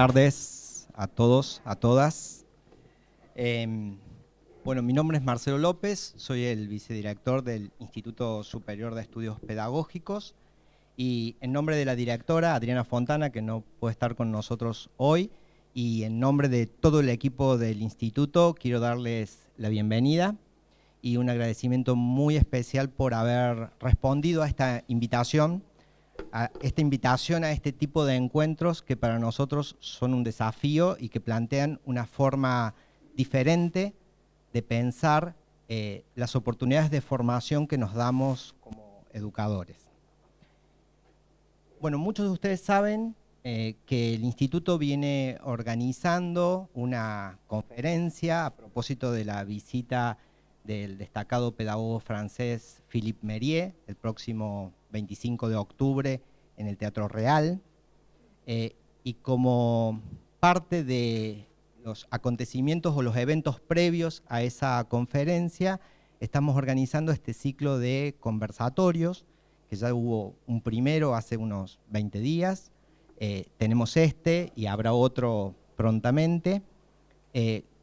tardes a todos, a todas. Bueno, mi nombre es Marcelo López, soy el vicedirector del Instituto Superior de Estudios Pedagógicos y en nombre de la directora Adriana Fontana, que no puede estar con nosotros hoy, y en nombre de todo el equipo del instituto quiero darles la bienvenida y un agradecimiento muy especial por haber respondido a esta invitación a este tipo de encuentros que para nosotros son un desafío y que plantean una forma diferente de pensar las oportunidades de formación que nos damos como educadores. Bueno, muchos de ustedes saben que el instituto viene organizando una conferencia a propósito de la visita del destacado pedagogo francés Philippe Mérier, el próximo 25 de octubre en el Teatro Real, y como parte de los acontecimientos o los eventos previos a esa conferencia, estamos organizando este ciclo de conversatorios, que ya hubo un primero hace unos 20 días, tenemos este y habrá otro prontamente,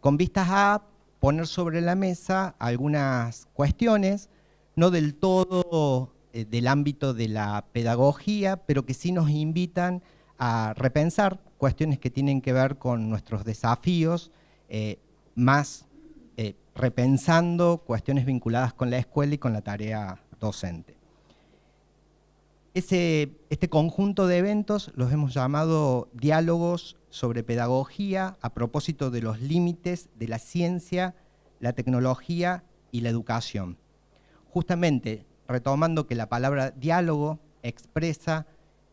con vistas a poner sobre la mesa algunas cuestiones, no del todo del ámbito de la pedagogía, pero que sí nos invitan a repensar cuestiones que tienen que ver con nuestros desafíos, repensando cuestiones vinculadas con la escuela y con la tarea docente. Este conjunto de eventos los hemos llamado diálogos sobre pedagogía a propósito de los límites de la ciencia, la tecnología y la educación. Justamente retomando que la palabra diálogo expresa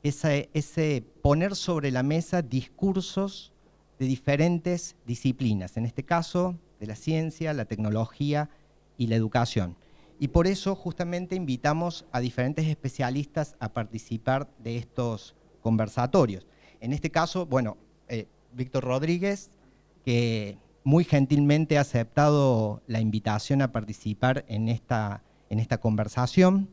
ese poner sobre la mesa discursos de diferentes disciplinas, en este caso de la ciencia, la tecnología y la educación. Y por eso justamente invitamos a diferentes especialistas a participar de estos conversatorios. En este caso, bueno, Víctor Rodríguez, que muy gentilmente ha aceptado la invitación a participar en esta conversación,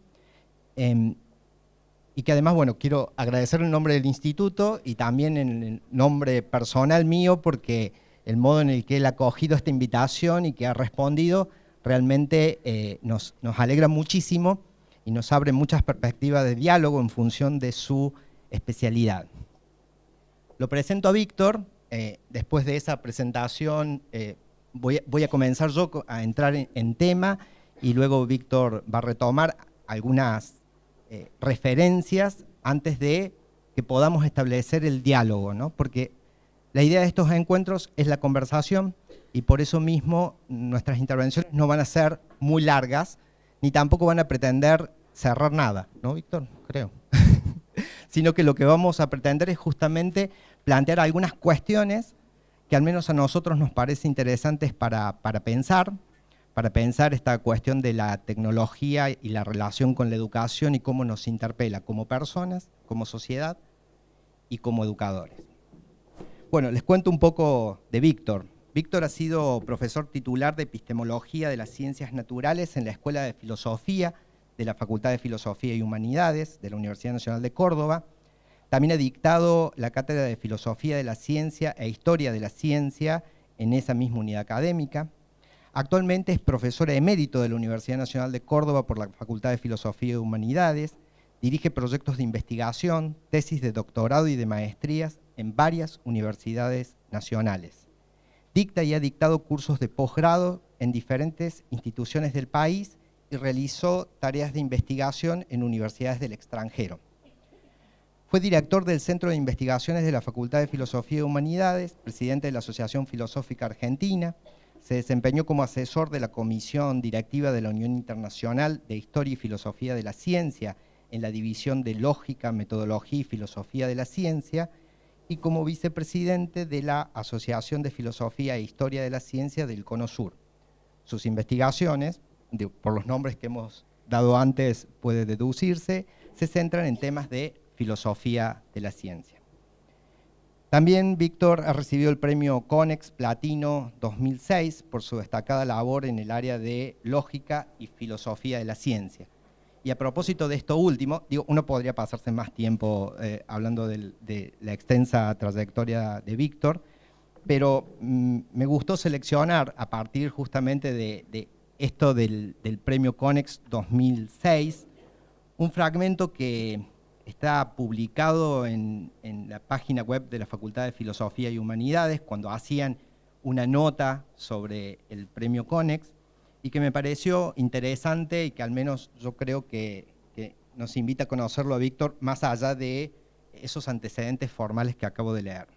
y que además, bueno, quiero agradecer en nombre del instituto y también en el nombre personal mío, porque el modo en el que él ha acogido esta invitación y que ha respondido realmente nos alegra muchísimo y nos abre muchas perspectivas de diálogo en función de su especialidad. Lo presento a Víctor. Después de esa presentación voy a comenzar yo a entrar en tema y luego Víctor va a retomar algunas referencias antes de que podamos establecer el diálogo, ¿no? Porque la idea de estos encuentros es la conversación y por eso mismo nuestras intervenciones no van a ser muy largas ni tampoco van a pretender cerrar nada, ¿no, Víctor? Creo. Sino que lo que vamos a pretender es justamente plantear algunas cuestiones que al menos a nosotros nos parece interesantes para pensar esta cuestión de la tecnología y la relación con la educación y cómo nos interpela como personas, como sociedad y como educadores. Bueno, les cuento un poco de Víctor. Víctor ha sido profesor titular de Epistemología de las Ciencias Naturales en la Escuela de Filosofía de la Facultad de Filosofía y Humanidades de la Universidad Nacional de Córdoba. También ha dictado la Cátedra de Filosofía de la Ciencia e Historia de la Ciencia en esa misma unidad académica. Actualmente es profesor emérito de la Universidad Nacional de Córdoba por la Facultad de Filosofía y Humanidades, dirige proyectos de investigación, tesis de doctorado y de maestrías en varias universidades nacionales. Dicta y ha dictado cursos de posgrado en diferentes instituciones del país y realizó tareas de investigación en universidades del extranjero. Fue director del Centro de Investigaciones de la Facultad de Filosofía y Humanidades, presidente de la Asociación Filosófica Argentina, se desempeñó como asesor de la Comisión Directiva de la Unión Internacional de Historia y Filosofía de la Ciencia en la División de Lógica, Metodología y Filosofía de la Ciencia y como vicepresidente de la Asociación de Filosofía e Historia de la Ciencia del Cono Sur. Sus investigaciones, por los nombres que hemos dado antes puede deducirse, se centran en temas de filosofía de la ciencia. También Víctor ha recibido el premio CONEX Platino 2006 por su destacada labor en el área de lógica y filosofía de la ciencia. Y a propósito de esto último, digo, uno podría pasarse más tiempo hablando de la extensa trayectoria de Víctor, pero me gustó seleccionar a partir justamente de esto del premio Conex 2006, un fragmento que está publicado en la página web de la Facultad de Filosofía y Humanidades cuando hacían una nota sobre el premio Conex, y que me pareció interesante y que al menos yo creo que nos invita a conocerlo a Víctor más allá de esos antecedentes formales que acabo de leer.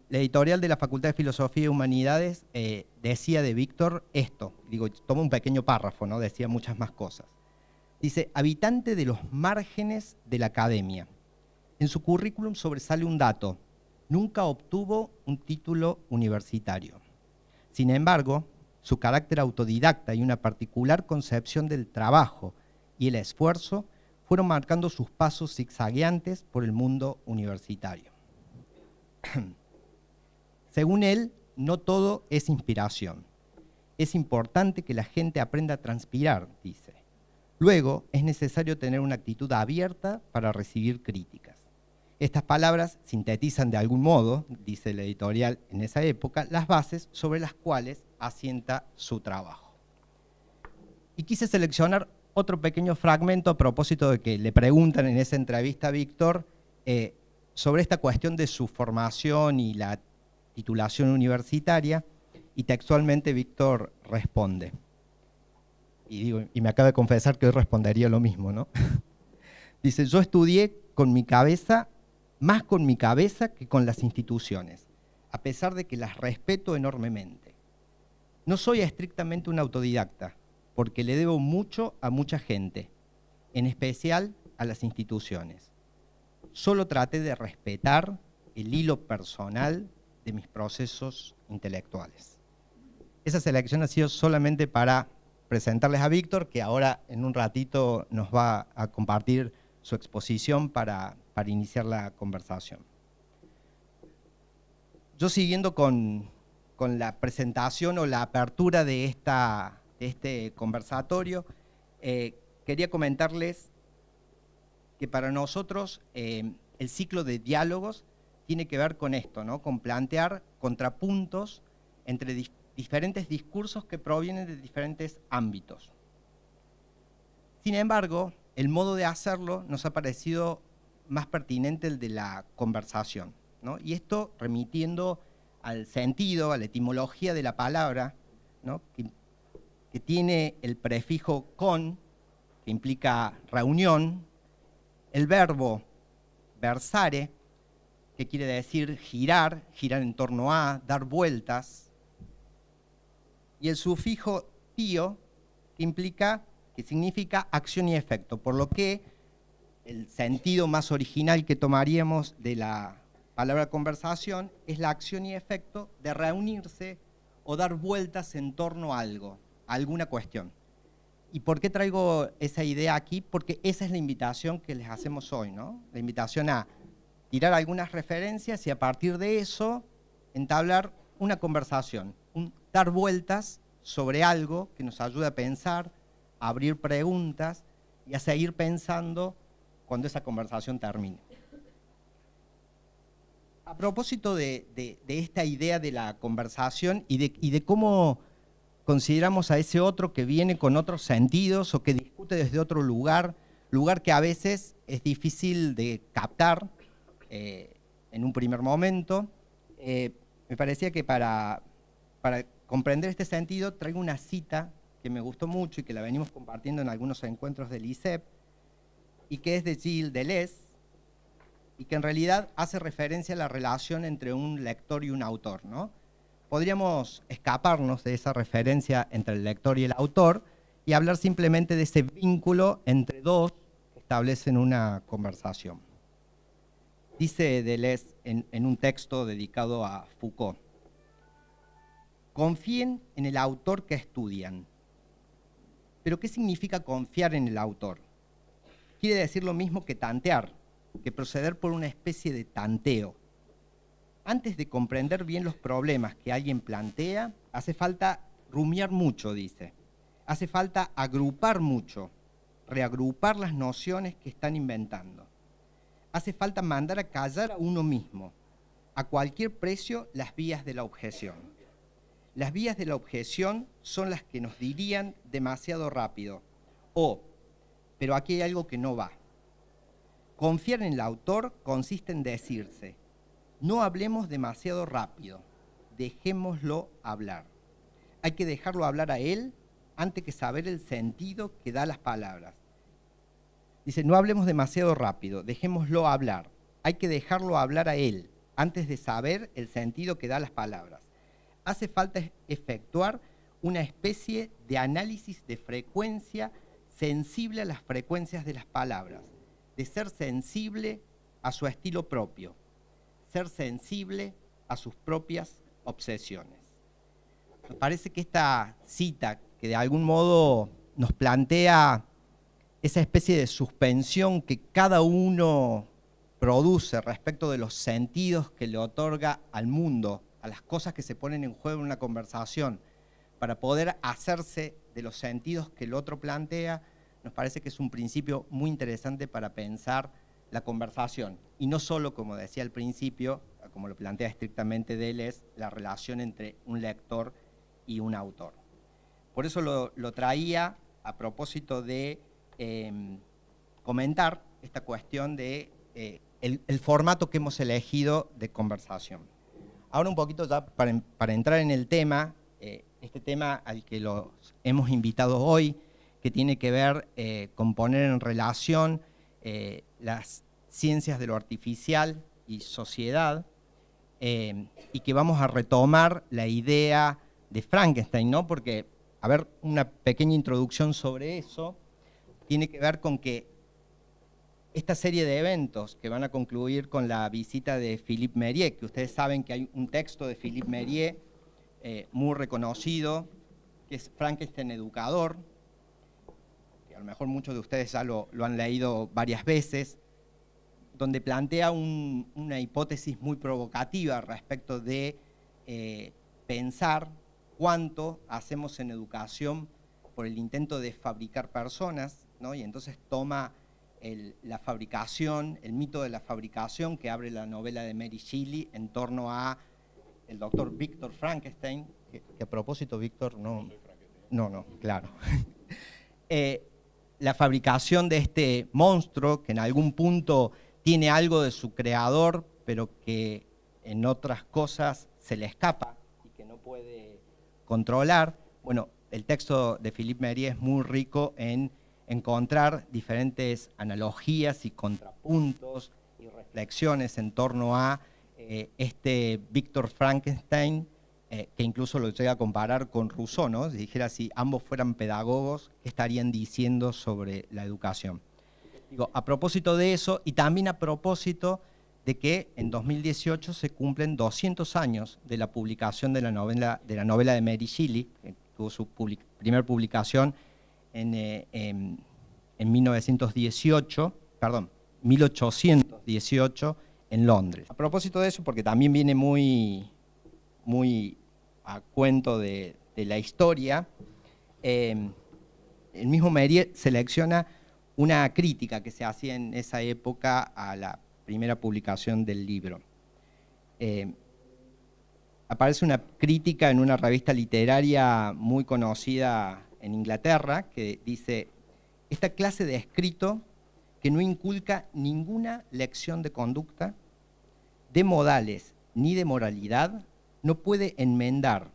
La editorial de la Facultad de Filosofía y Humanidades decía de Víctor esto, digo, toma un pequeño párrafo, ¿no? Decía muchas más cosas. Dice, habitante de los márgenes de la academia. En su currículum sobresale un dato, nunca obtuvo un título universitario. Sin embargo, su carácter autodidacta y una particular concepción del trabajo y el esfuerzo fueron marcando sus pasos zigzagueantes por el mundo universitario. Según él, no todo es inspiración. Es importante que la gente aprenda a transpirar, dice. Luego, es necesario tener una actitud abierta para recibir críticas. Estas palabras sintetizan de algún modo, dice el editorial en esa época, las bases sobre las cuales asienta su trabajo. Y quise seleccionar otro pequeño fragmento a propósito de que le preguntan en esa entrevista a Víctor sobre esta cuestión de su formación y la titulación universitaria, y textualmente Víctor responde. Y me acaba de confesar que hoy respondería lo mismo, ¿no? Dice, yo estudié con mi cabeza, más con mi cabeza que con las instituciones, a pesar de que las respeto enormemente. No soy estrictamente un autodidacta, porque le debo mucho a mucha gente, en especial a las instituciones. Solo traté de respetar el hilo personal de mis procesos intelectuales. Esa selección ha sido solamente para presentarles a Víctor, que ahora en un ratito nos va a compartir su exposición para iniciar la conversación. Yo siguiendo con la presentación o la apertura de este conversatorio, quería comentarles que para nosotros el ciclo de diálogos tiene que ver con esto, ¿no? Con plantear contrapuntos entre diferentes discursos que provienen de diferentes ámbitos. Sin embargo, el modo de hacerlo nos ha parecido más pertinente el de la conversación, ¿no? Y esto remitiendo al sentido, a la etimología de la palabra, ¿no? que tiene el prefijo con, que implica reunión, el verbo versare, que quiere decir girar, girar en torno a, dar vueltas, y el sufijo tío, que significa acción y efecto, por lo que el sentido más original que tomaríamos de la palabra conversación es la acción y efecto de reunirse o dar vueltas en torno a algo, a alguna cuestión. ¿Y por qué traigo esa idea aquí? Porque esa es la invitación que les hacemos hoy, ¿no? La invitación a tirar algunas referencias y a partir de eso entablar una conversación, dar vueltas sobre algo que nos ayude a pensar, a abrir preguntas y a seguir pensando cuando esa conversación termine. A propósito de esta idea de la conversación y de cómo consideramos a ese otro que viene con otros sentidos o que discute desde otro lugar que a veces es difícil de captar en un primer momento, me parecía que para comprender este sentido traigo una cita que me gustó mucho y que la venimos compartiendo en algunos encuentros del ISEP, y que es de Gilles Deleuze, y que en realidad hace referencia a la relación entre un lector y un autor, ¿no? Podríamos escaparnos de esa referencia entre el lector y el autor y hablar simplemente de ese vínculo entre dos que establecen una conversación. Dice Deleuze en un texto dedicado a Foucault: confíen en el autor que estudian. ¿Pero qué significa confiar en el autor? Quiere decir lo mismo que tantear, que proceder por una especie de tanteo. Antes de comprender bien los problemas que alguien plantea, hace falta rumiar mucho, dice. Hace falta agrupar mucho, reagrupar las nociones que están inventando. Hace falta mandar a callar a uno mismo, a cualquier precio, las vías de la objeción. Las vías de la objeción son las que nos dirían demasiado rápido, pero aquí hay algo que no va. Confiar en el autor consiste en decirse, no hablemos demasiado rápido, dejémoslo hablar. Hay que dejarlo hablar a él antes que saber el sentido que da las palabras. Dice, no hablemos demasiado rápido, dejémoslo hablar. Hay que dejarlo hablar a él antes de saber el sentido que da las palabras. Hace falta efectuar una especie de análisis de frecuencia sensible a las frecuencias de las palabras, de ser sensible a su estilo propio, ser sensible a sus propias obsesiones. Me parece que esta cita, que de algún modo nos plantea esa especie de suspensión que cada uno produce respecto de los sentidos que le otorga al mundo, a las cosas que se ponen en juego en una conversación, para poder hacerse de los sentidos que el otro plantea, nos parece que es un principio muy interesante para pensar la conversación. Y no solo, como decía al principio, como lo plantea estrictamente Deleuze, la relación entre un lector y un autor. Por eso lo traía a propósito de comentar esta cuestión de el formato que hemos elegido de conversación. Ahora un poquito ya para entrar en el tema, este tema al que los hemos invitado hoy, que tiene que ver con poner en relación las ciencias de lo artificial y sociedad, y que vamos a retomar la idea de Frankenstein, ¿no? Porque, a ver, una pequeña introducción sobre eso, tiene que ver con que esta serie de eventos que van a concluir con la visita de Philippe Mériès, que ustedes saben que hay un texto de Philippe Mériès muy reconocido, que es Frankenstein educador, que a lo mejor muchos de ustedes ya lo han leído varias veces, donde plantea una hipótesis muy provocativa respecto de pensar cuánto hacemos en educación por el intento de fabricar personas, ¿no? Y entonces toma la fabricación, el mito de la fabricación que abre la novela de Mary Shelley en torno a el doctor Víctor Frankenstein, que a propósito, Víctor, no, claro. La fabricación de este monstruo que en algún punto tiene algo de su creador, pero que en otras cosas se le escapa y que no puede controlar. Bueno, el texto de Philippe Mériès es muy rico en encontrar diferentes analogías y contrapuntos y reflexiones en torno a este Víctor Frankenstein, que incluso lo llega a comparar con Rousseau, ¿no? Si dijera, si ambos fueran pedagogos, ¿qué estarían diciendo sobre la educación? Digo, a propósito de eso, y también a propósito de que en 2018 se cumplen 200 años de la publicación de la novela de Mary Shelley, que tuvo su primera publicación en 1818 en Londres. A propósito de eso, porque también viene muy a cuento de la historia, el mismo Mériès selecciona una crítica que se hacía en esa época a la primera publicación del libro. Aparece una crítica en una revista literaria muy conocida en Inglaterra que dice: esta clase de escrito que no inculca ninguna lección de conducta, de modales ni de moralidad, no puede enmendar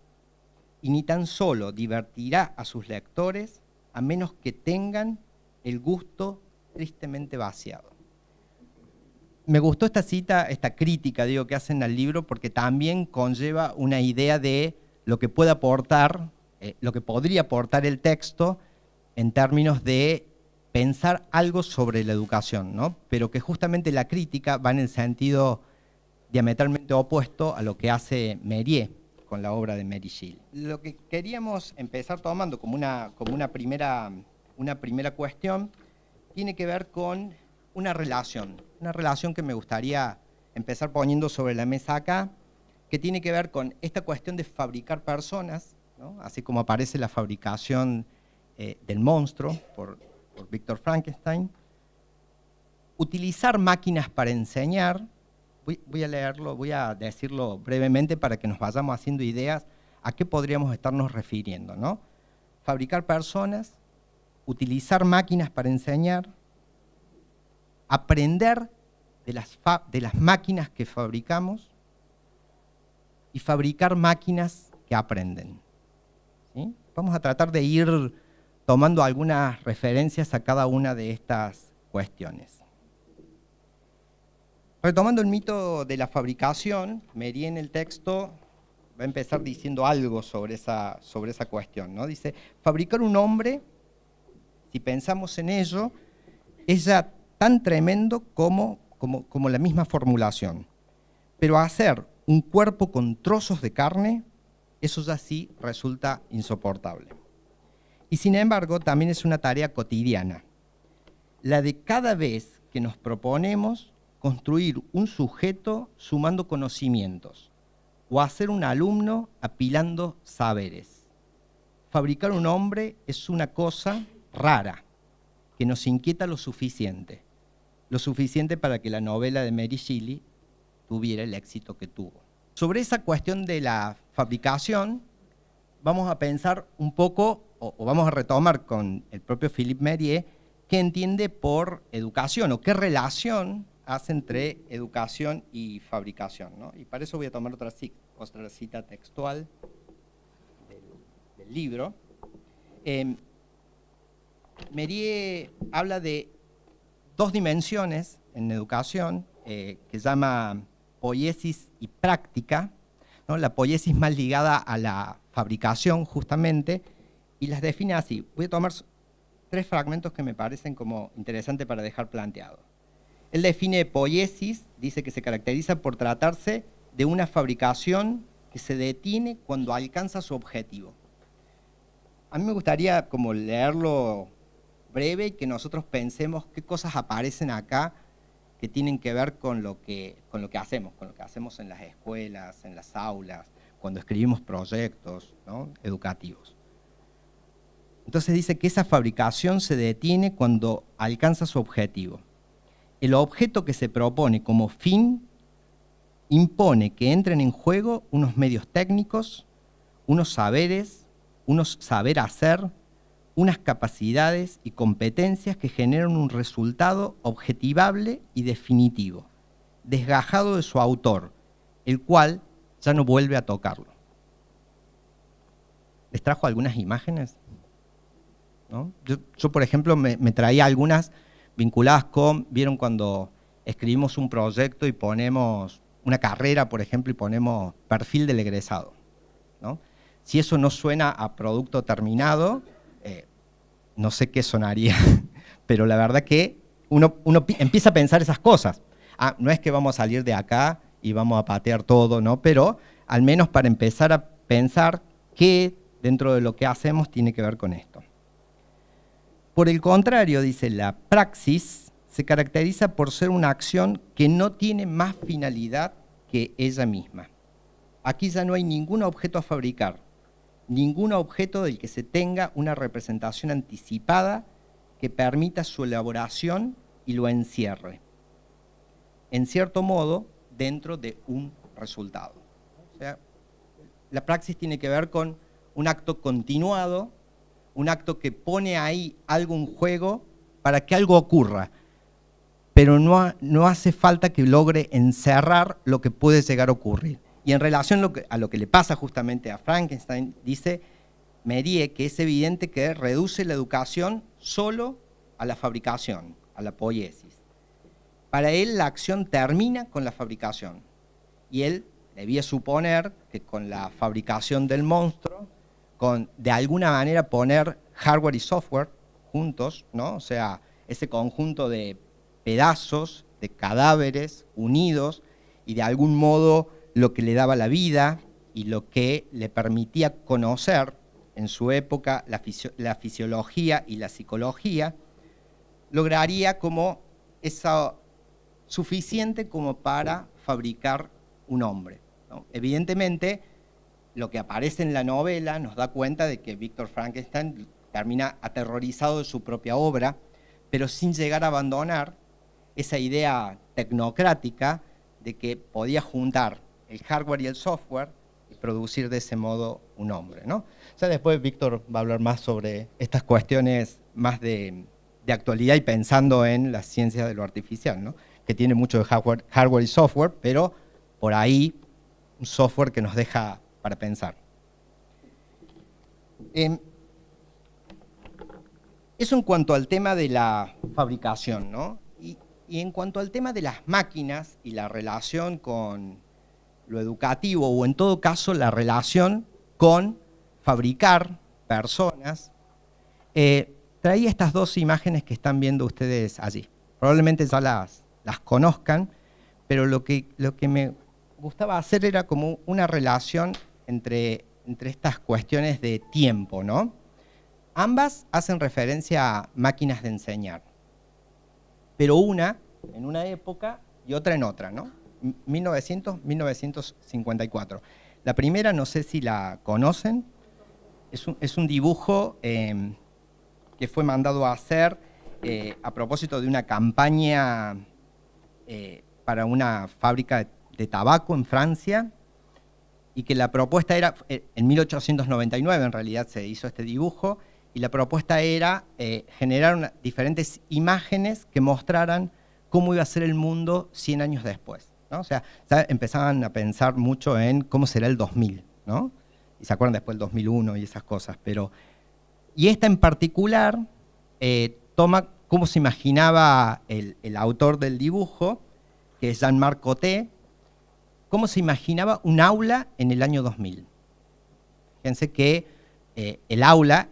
y ni tan solo divertirá a sus lectores a menos que tengan el gusto tristemente vaciado. Me gustó esta cita, esta crítica, digo, que hacen al libro, porque también conlleva una idea de lo que puede aportar, lo que podría aportar el texto en términos de pensar algo sobre la educación, ¿no? Pero que justamente la crítica va en el sentido diametralmente opuesto a lo que hace Mériès con la obra de Mary Shelley. Lo que queríamos empezar tomando como una primera cuestión tiene que ver con una relación que me gustaría empezar poniendo sobre la mesa acá, que tiene que ver con esta cuestión de fabricar personas, ¿no? Así como aparece la fabricación del monstruo por Víctor Frankenstein. Utilizar máquinas para enseñar. Voy a leerlo, voy a decirlo brevemente para que nos vayamos haciendo ideas a qué podríamos estarnos refiriendo, ¿no? Fabricar personas, utilizar máquinas para enseñar, aprender de las máquinas que fabricamos y fabricar máquinas que aprenden. ¿Sí? Vamos a tratar de ir tomando algunas referencias a cada una de estas cuestiones. Retomando el mito de la fabricación, Mériès en el texto va a empezar diciendo algo sobre esa cuestión, ¿no? Dice, fabricar un hombre, si pensamos en ello, es ya tan tremendo como la misma formulación. Pero hacer un cuerpo con trozos de carne, eso ya sí resulta insoportable. Y sin embargo, también es una tarea cotidiana, la de cada vez que nos proponemos construir un sujeto sumando conocimientos, o hacer un alumno apilando saberes. Fabricar un hombre es una cosa rara, que nos inquieta lo suficiente para que la novela de Mary Shelley tuviera el éxito que tuvo. Sobre esa cuestión de la fabricación, vamos a pensar un poco, o vamos a retomar con el propio Philippe Mériès, qué entiende por educación, o qué relación hace entre educación y fabricación, ¿no? Y para eso voy a tomar otra cita textual del libro. Mériès habla de dos dimensiones en educación que llama poiesis y práctica, ¿no? La poiesis más ligada a la fabricación justamente, y las define así. Voy a tomar 3 fragmentos que me parecen como interesantes para dejar planteado. Él define poiesis, dice que se caracteriza por tratarse de una fabricación que se detiene cuando alcanza su objetivo. A mí me gustaría como leerlo breve y que nosotros pensemos qué cosas aparecen acá que tienen que ver con lo que hacemos en las escuelas, en las aulas, cuando escribimos proyectos, ¿no?, educativos. Entonces dice que esa fabricación se detiene cuando alcanza su objetivo. El objeto que se propone como fin impone que entren en juego unos medios técnicos, unos saberes, unos saber hacer, unas capacidades y competencias que generan un resultado objetivable y definitivo, desgajado de su autor, el cual ya no vuelve a tocarlo. ¿Les trajo algunas imágenes? ¿No? Yo, por ejemplo, me traía algunas vinculadas con, vieron cuando escribimos un proyecto y ponemos una carrera, por ejemplo, y ponemos perfil del egresado, ¿no? Si eso no suena a producto terminado, no sé qué sonaría, pero la verdad que uno empieza a pensar esas cosas. No es que vamos a salir de acá y vamos a patear todo, ¿no? Pero al menos para empezar a pensar qué dentro de lo que hacemos tiene que ver con esto. Por el contrario, dice, la praxis se caracteriza por ser una acción que no tiene más finalidad que ella misma. Aquí ya no hay ningún objeto a fabricar, ningún objeto del que se tenga una representación anticipada que permita su elaboración y lo encierre, en cierto modo, dentro de un resultado. O sea, la praxis tiene que ver con un acto continuado, un acto que pone ahí algo en juego para que algo ocurra, pero no hace falta que logre encerrar lo que puede llegar a ocurrir. Y en relación a lo que le pasa justamente a Frankenstein, dice Mériès que es evidente que reduce la educación solo a la fabricación, a la poiesis. Para él la acción termina con la fabricación, y él debía suponer que con la fabricación del monstruo, con de alguna manera poner hardware y software juntos, ¿no? O sea, ese conjunto de pedazos, de cadáveres unidos, y de algún modo lo que le daba la vida y lo que le permitía conocer en su época la fisiología y la psicología, lograría como eso suficiente como para fabricar un hombre, ¿no? Evidentemente, lo que aparece en la novela nos da cuenta de que Víctor Frankenstein termina aterrorizado de su propia obra, pero sin llegar a abandonar esa idea tecnocrática de que podía juntar el hardware y el software y producir de ese modo un hombre, ¿no? O sea, después Víctor va a hablar más sobre estas cuestiones más de actualidad y pensando en la ciencia de lo artificial, ¿no? Que tiene mucho de hardware y software, pero por ahí un software que nos deja para pensar. Eso en cuanto al tema de la fabricación, ¿no? Y en cuanto al tema de las máquinas y la relación con lo educativo, o en todo caso la relación con fabricar personas, traía estas dos imágenes que están viendo ustedes allí. Probablemente ya las conozcan, pero lo que me gustaba hacer era como una relación entre estas cuestiones de tiempo, ¿no? Ambas hacen referencia a máquinas de enseñar, pero una en una época y otra en otra, ¿no? 1900-1954. La primera, no sé si la conocen, es un dibujo que fue mandado a hacer a propósito de una campaña para una fábrica de tabaco en Francia, y que la propuesta era, en 1899 en realidad se hizo este dibujo, y la propuesta era generar diferentes imágenes que mostraran cómo iba a ser el mundo 100 años después, ¿no? O sea, empezaban a pensar mucho en cómo será el 2000, ¿no? Y se acuerdan después del 2001 y esas cosas, y esta en particular toma cómo se imaginaba el autor del dibujo, que es Jean-Marc Coté, cómo se imaginaba un aula en el año 2000. Fíjense que el aula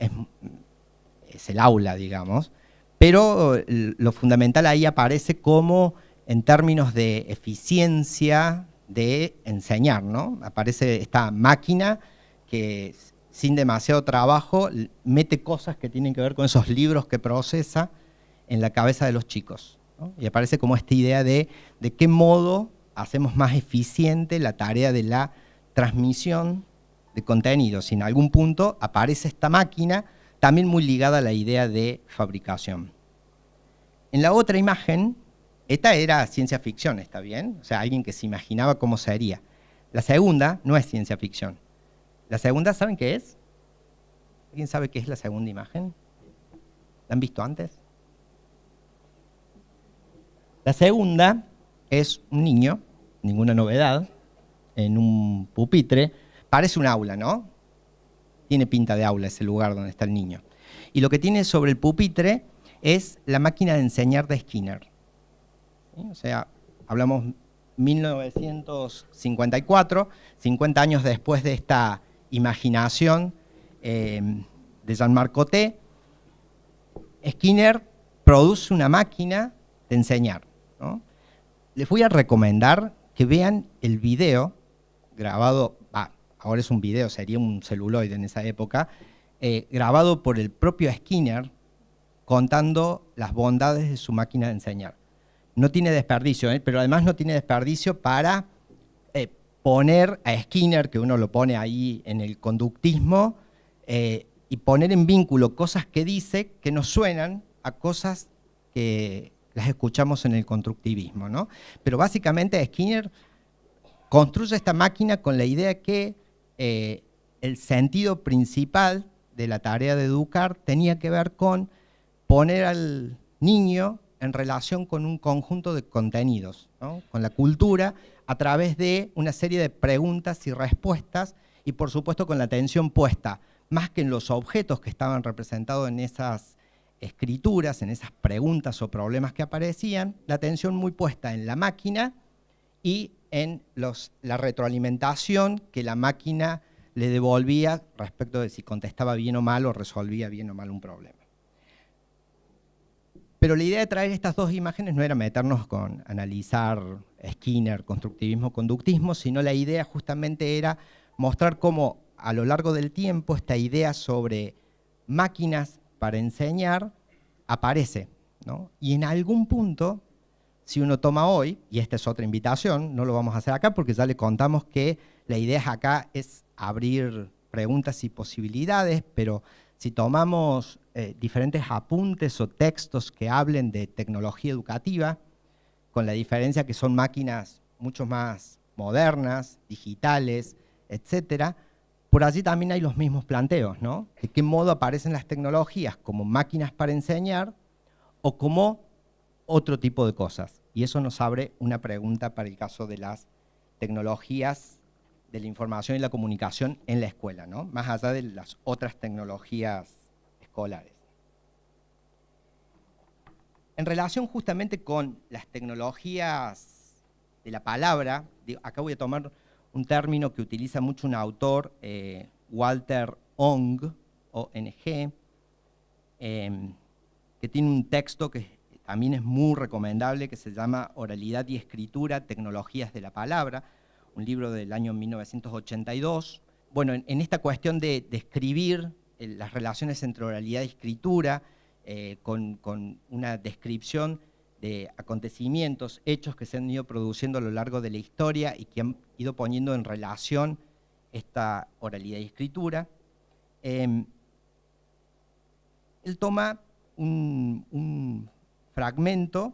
es el aula, digamos, pero lo fundamental ahí aparece como en términos de eficiencia de enseñar, ¿no? Aparece esta máquina que sin demasiado trabajo mete cosas que tienen que ver con esos libros que procesa en la cabeza de los chicos, ¿no? Y aparece como esta idea de qué modo hacemos más eficiente la tarea de la transmisión de contenidos. Y en algún punto aparece esta máquina también muy ligada a la idea de fabricación. En la otra imagen, esta era ciencia ficción, ¿está bien? O sea, alguien que se imaginaba cómo sería. La segunda no es ciencia ficción. La segunda, ¿saben qué es? ¿Alguien sabe qué es la segunda imagen? ¿La han visto antes? La segunda es un niño, ninguna novedad, en un pupitre. Parece un aula, ¿no? Tiene pinta de aula ese lugar donde está el niño. Y lo que tiene sobre el pupitre es la máquina de enseñar de Skinner. ¿Sí? O sea, hablamos 1954, 50 años después de esta imaginación de Jean-Marc Coté, Skinner produce una máquina de enseñar, ¿no? Les voy a recomendar que vean el video grabado, ahora es un video, sería un celuloide en esa época, grabado por el propio Skinner contando las bondades de su máquina de enseñar. No tiene desperdicio, pero además no tiene desperdicio para poner a Skinner, que uno lo pone ahí en el conductismo, y poner en vínculo cosas que dice que nos suenan a cosas que las escuchamos en el constructivismo, ¿no? Pero básicamente Skinner construye esta máquina con la idea que el sentido principal de la tarea de educar tenía que ver con poner al niño en relación con un conjunto de contenidos, ¿no? Con la cultura, a través de una serie de preguntas y respuestas, y por supuesto con la atención puesta, más que en los objetos que estaban representados en esas escrituras, en esas preguntas o problemas que aparecían, la atención muy puesta en la máquina y en la retroalimentación que la máquina le devolvía respecto de si contestaba bien o mal o resolvía bien o mal un problema. Pero la idea de traer estas dos imágenes no era meternos con analizar Skinner, constructivismo, conductismo, sino la idea justamente era mostrar cómo a lo largo del tiempo esta idea sobre máquinas para enseñar aparece, ¿no? Y en algún punto, si uno toma hoy, y esta es otra invitación, no lo vamos a hacer acá porque ya le contamos que la idea acá es abrir preguntas y posibilidades, pero si tomamos diferentes apuntes o textos que hablen de tecnología educativa, con la diferencia que son máquinas mucho más modernas, digitales, etcétera, por allí también hay los mismos planteos, ¿no? De qué modo aparecen las tecnologías como máquinas para enseñar o como otro tipo de cosas. Y eso nos abre una pregunta para el caso de las tecnologías de la información y la comunicación en la escuela, ¿no? Más allá de las otras tecnologías escolares. En relación justamente con las tecnologías de la palabra, acá voy a tomar un término que utiliza mucho un autor, Walter Ong, O-N-G, que tiene un texto que también es muy recomendable, que se llama Oralidad y Escritura, Tecnologías de la Palabra, un libro del año 1982. Bueno, en esta cuestión de escribir las relaciones entre oralidad y escritura, con una descripción de acontecimientos, hechos que se han ido produciendo a lo largo de la historia y que han ido poniendo en relación esta oralidad y escritura. Él toma un fragmento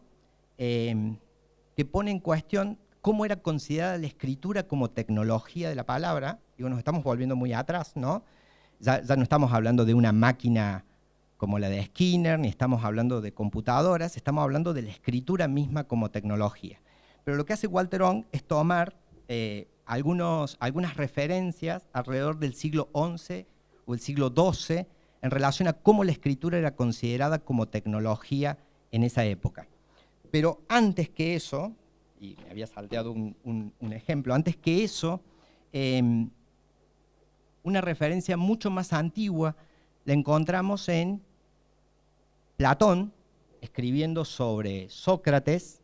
que pone en cuestión cómo era considerada la escritura como tecnología de la palabra. Digo, nos estamos volviendo muy atrás, ¿no? Ya no estamos hablando de una máquina como la de Skinner, ni estamos hablando de computadoras, estamos hablando de la escritura misma como tecnología. Pero lo que hace Walter Ong es tomar algunas referencias alrededor del siglo XI o el siglo XII en relación a cómo la escritura era considerada como tecnología en esa época. Pero antes que eso, y me había salteado un ejemplo, antes que eso, una referencia mucho más antigua la encontramos en Platón, escribiendo sobre Sócrates,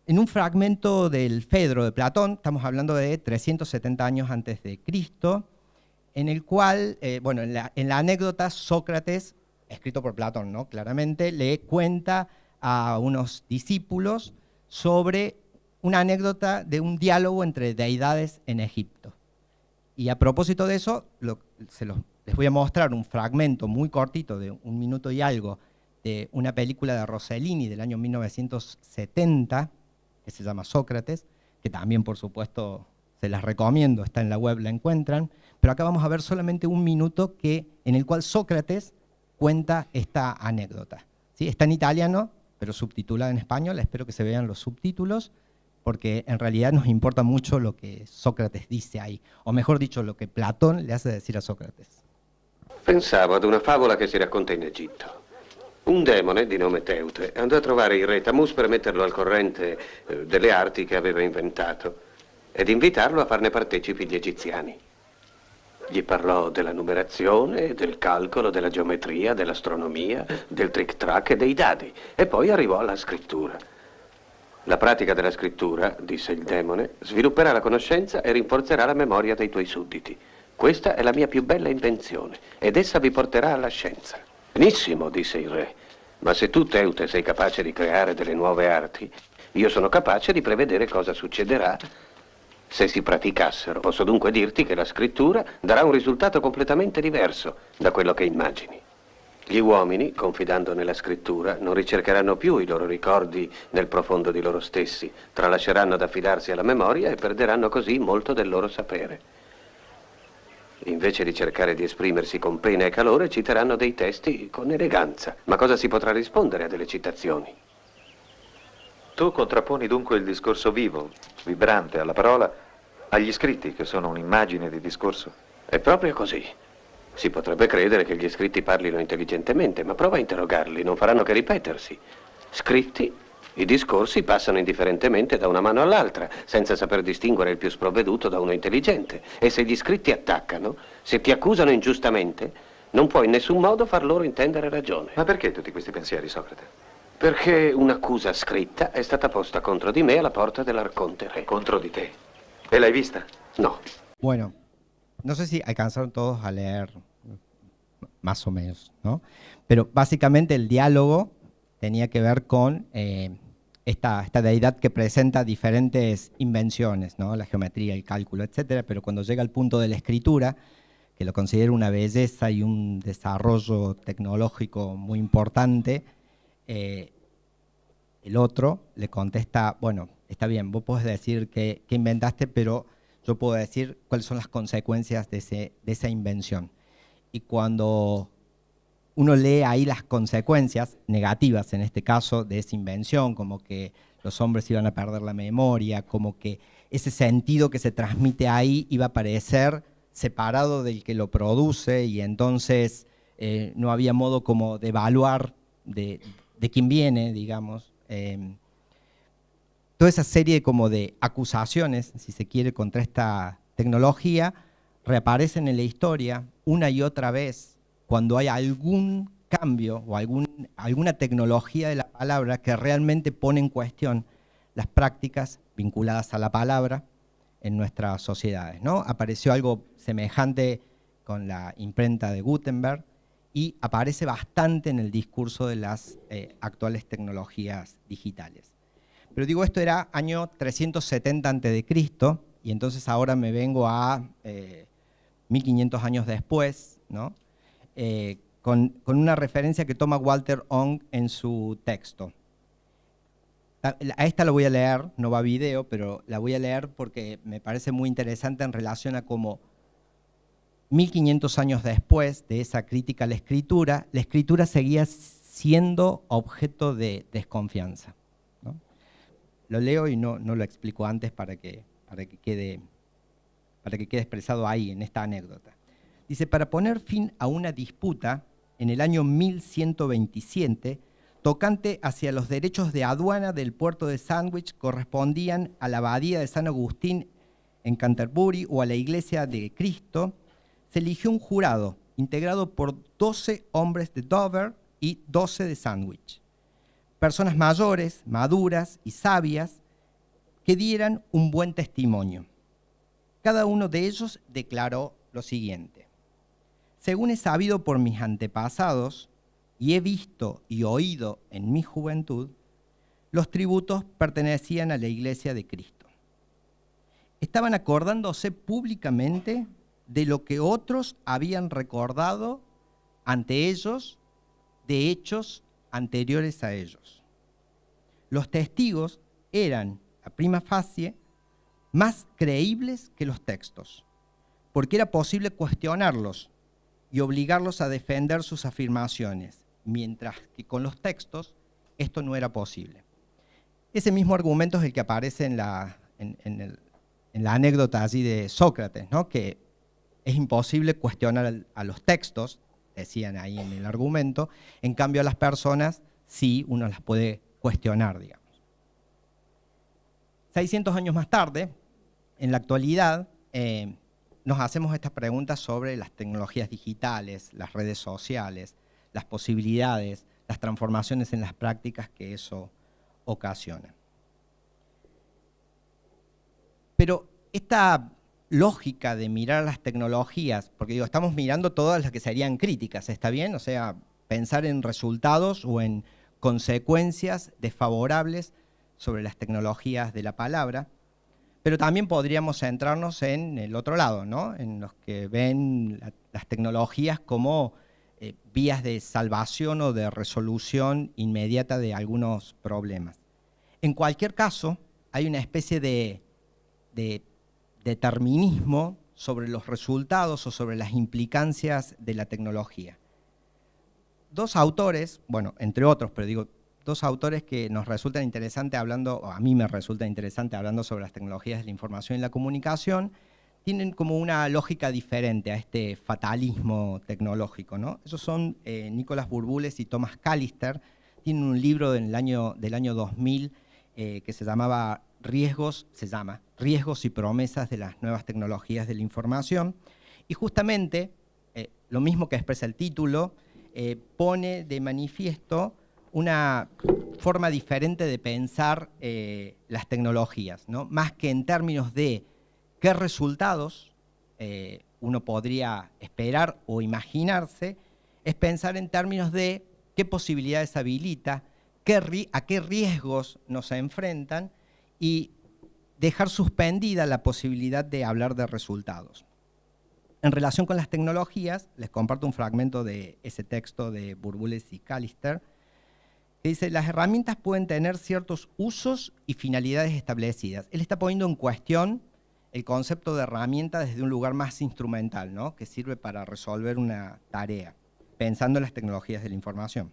en un fragmento del Fedro de Platón, estamos hablando de 370 años antes de Cristo, en el cual, bueno, en la anécdota, Sócrates, escrito por Platón, ¿no? Claramente, le cuenta a unos discípulos sobre una anécdota de un diálogo entre deidades en Egipto. Y a propósito de eso, les voy a mostrar un fragmento muy cortito de 1 minuto y algo de una película de Rossellini del año 1970, que se llama Sócrates, que también, por supuesto, se las recomiendo, está en la web, la encuentran, pero acá vamos a ver solamente 1 minuto en el cual Sócrates cuenta esta anécdota. ¿Sí? Está en italiano, pero subtitulada en español, espero que se vean los subtítulos, porque en realidad nos importa mucho lo que Sócrates dice ahí, o mejor dicho, lo que Platón le hace decir a Sócrates. Pensavo ad una favola che si racconta in Egitto. Un demone di nome Teute andò a trovare il re Tamus per metterlo al corrente delle arti che aveva inventato ed invitarlo a farne partecipi gli egiziani. Gli parlò della numerazione, del calcolo, della geometria, dell'astronomia, del trick-track e dei dadi, e poi arrivò alla scrittura. La pratica della scrittura, disse il demone, svilupperà la conoscenza e rinforzerà la memoria dei tuoi sudditi. Questa è la mia più bella invenzione, ed essa vi porterà alla scienza. Benissimo, disse il re, ma se tu, Teute, sei capace di creare delle nuove arti, io sono capace di prevedere cosa succederà se si praticassero. Posso dunque dirti che la scrittura darà un risultato completamente diverso da quello che immagini. Gli uomini, confidando nella scrittura, non ricercheranno più i loro ricordi nel profondo di loro stessi, tralasceranno ad affidarsi alla memoria e perderanno così molto del loro sapere. Invece di cercare di esprimersi con pena e calore, citeranno dei testi con eleganza. Ma cosa si potrà rispondere a delle citazioni? Tu contrapponi dunque il discorso vivo, vibrante alla parola, agli scritti, che sono un'immagine di discorso? È proprio così. Si potrebbe credere che gli scritti parlino intelligentemente, ma prova a interrogarli, non faranno che ripetersi. Scritti, i discorsi passano indifferentemente da una mano all'altra, senza saper distinguere il più sprovveduto da uno intelligente. E se gli scritti attaccano, se ti accusano ingiustamente, non puoi in nessun modo far loro intendere ragione. Ma perché tutti questi pensieri, Socrate? Perché un'accusa scritta è stata posta contro di me alla porta dell'Arconte Re. Contro di te? E l'hai vista? No. Bueno, no sé si alcanzaron todos a leer más o menos, ¿no? Pero básicamente el diálogo tenía que ver con esta deidad que presenta diferentes invenciones, ¿no? La geometría, el cálculo, etcétera, pero cuando llega al punto de la escritura, que lo considera una belleza y un desarrollo tecnológico muy importante, el otro le contesta, bueno, está bien, vos podés decir qué inventaste, pero yo puedo decir cuáles son las consecuencias de esa invención. Y cuando uno lee ahí las consecuencias negativas, en este caso, de esa invención, como que los hombres iban a perder la memoria, como que ese sentido que se transmite ahí iba a aparecer separado del que lo produce, y entonces no había modo como de evaluar de quién viene, digamos. Toda esa serie como de acusaciones, si se quiere, contra esta tecnología, reaparecen en la historia una y otra vez cuando hay algún cambio o alguna tecnología de la palabra que realmente pone en cuestión las prácticas vinculadas a la palabra en nuestras sociedades, ¿no? Apareció algo semejante con la imprenta de Gutenberg y aparece bastante en el discurso de las actuales tecnologías digitales. Pero digo, esto era año 370 a.C., y entonces ahora me vengo a 1500 años después, ¿no? Con una referencia que toma Walter Ong en su texto. A esta la voy a leer, no va a video, pero la voy a leer porque me parece muy interesante en relación a cómo 1500 años después de esa crítica a la escritura seguía siendo objeto de desconfianza, ¿no? Lo leo y no lo explico antes para que quede expresado ahí, en esta anécdota. Dice, para poner fin a una disputa, en el año 1127, tocante hacia los derechos de aduana del puerto de Sandwich correspondían a la abadía de San Agustín en Canterbury o a la Iglesia de Cristo, se eligió un jurado integrado por 12 hombres de Dover y 12 de Sandwich, personas mayores, maduras y sabias que dieran un buen testimonio. Cada uno de ellos declaró lo siguiente: según he sabido por mis antepasados y he visto y oído en mi juventud, los tributos pertenecían a la Iglesia de Cristo. Estaban acordándose públicamente de lo que otros habían recordado ante ellos de hechos anteriores a ellos. Los testigos eran, a prima facie, más creíbles que los textos, porque era posible cuestionarlos y obligarlos a defender sus afirmaciones, mientras que con los textos esto no era posible. Ese mismo argumento es el que aparece en la anécdota allí de Sócrates, ¿no? Que es imposible cuestionar a los textos, decían ahí en el argumento, en cambio a las personas sí uno las puede cuestionar, digamos. 600 años más tarde, en la actualidad, nos hacemos estas preguntas sobre las tecnologías digitales, las redes sociales, las posibilidades, las transformaciones en las prácticas que eso ocasiona. Pero esta lógica de mirar las tecnologías, porque digo, estamos mirando todas las que serían críticas, ¿está bien? O sea, pensar en resultados o en consecuencias desfavorables sobre las tecnologías de la palabra, pero también podríamos centrarnos en el otro lado, ¿no? En los que ven las tecnologías como vías de salvación o de resolución inmediata de algunos problemas. En cualquier caso, hay una especie de determinismo sobre los resultados o sobre las implicancias de la tecnología. Dos autores, bueno, entre otros, pero digo, dos autores que nos resultan interesantes hablando, o a mí me resulta interesante hablando sobre las tecnologías de la información y la comunicación, tienen como una lógica diferente a este fatalismo tecnológico, ¿no? Esos son Nicolás Burbules y Thomas Callister. Tienen un libro del año 2000 que se llama Riesgos y promesas de las nuevas tecnologías de la información. Y justamente, lo mismo que expresa el título, pone de manifiesto una forma diferente de pensar las tecnologías, ¿no? Más que en términos de qué resultados uno podría esperar o imaginarse, es pensar en términos de qué posibilidades habilita, a qué riesgos nos enfrentan y dejar suspendida la posibilidad de hablar de resultados. En relación con las tecnologías, les comparto un fragmento de ese texto de Burbules y Callister, que dice, las herramientas pueden tener ciertos usos y finalidades establecidas. Él está poniendo en cuestión el concepto de herramienta desde un lugar más instrumental, ¿no? Que sirve para resolver una tarea, pensando en las tecnologías de la información.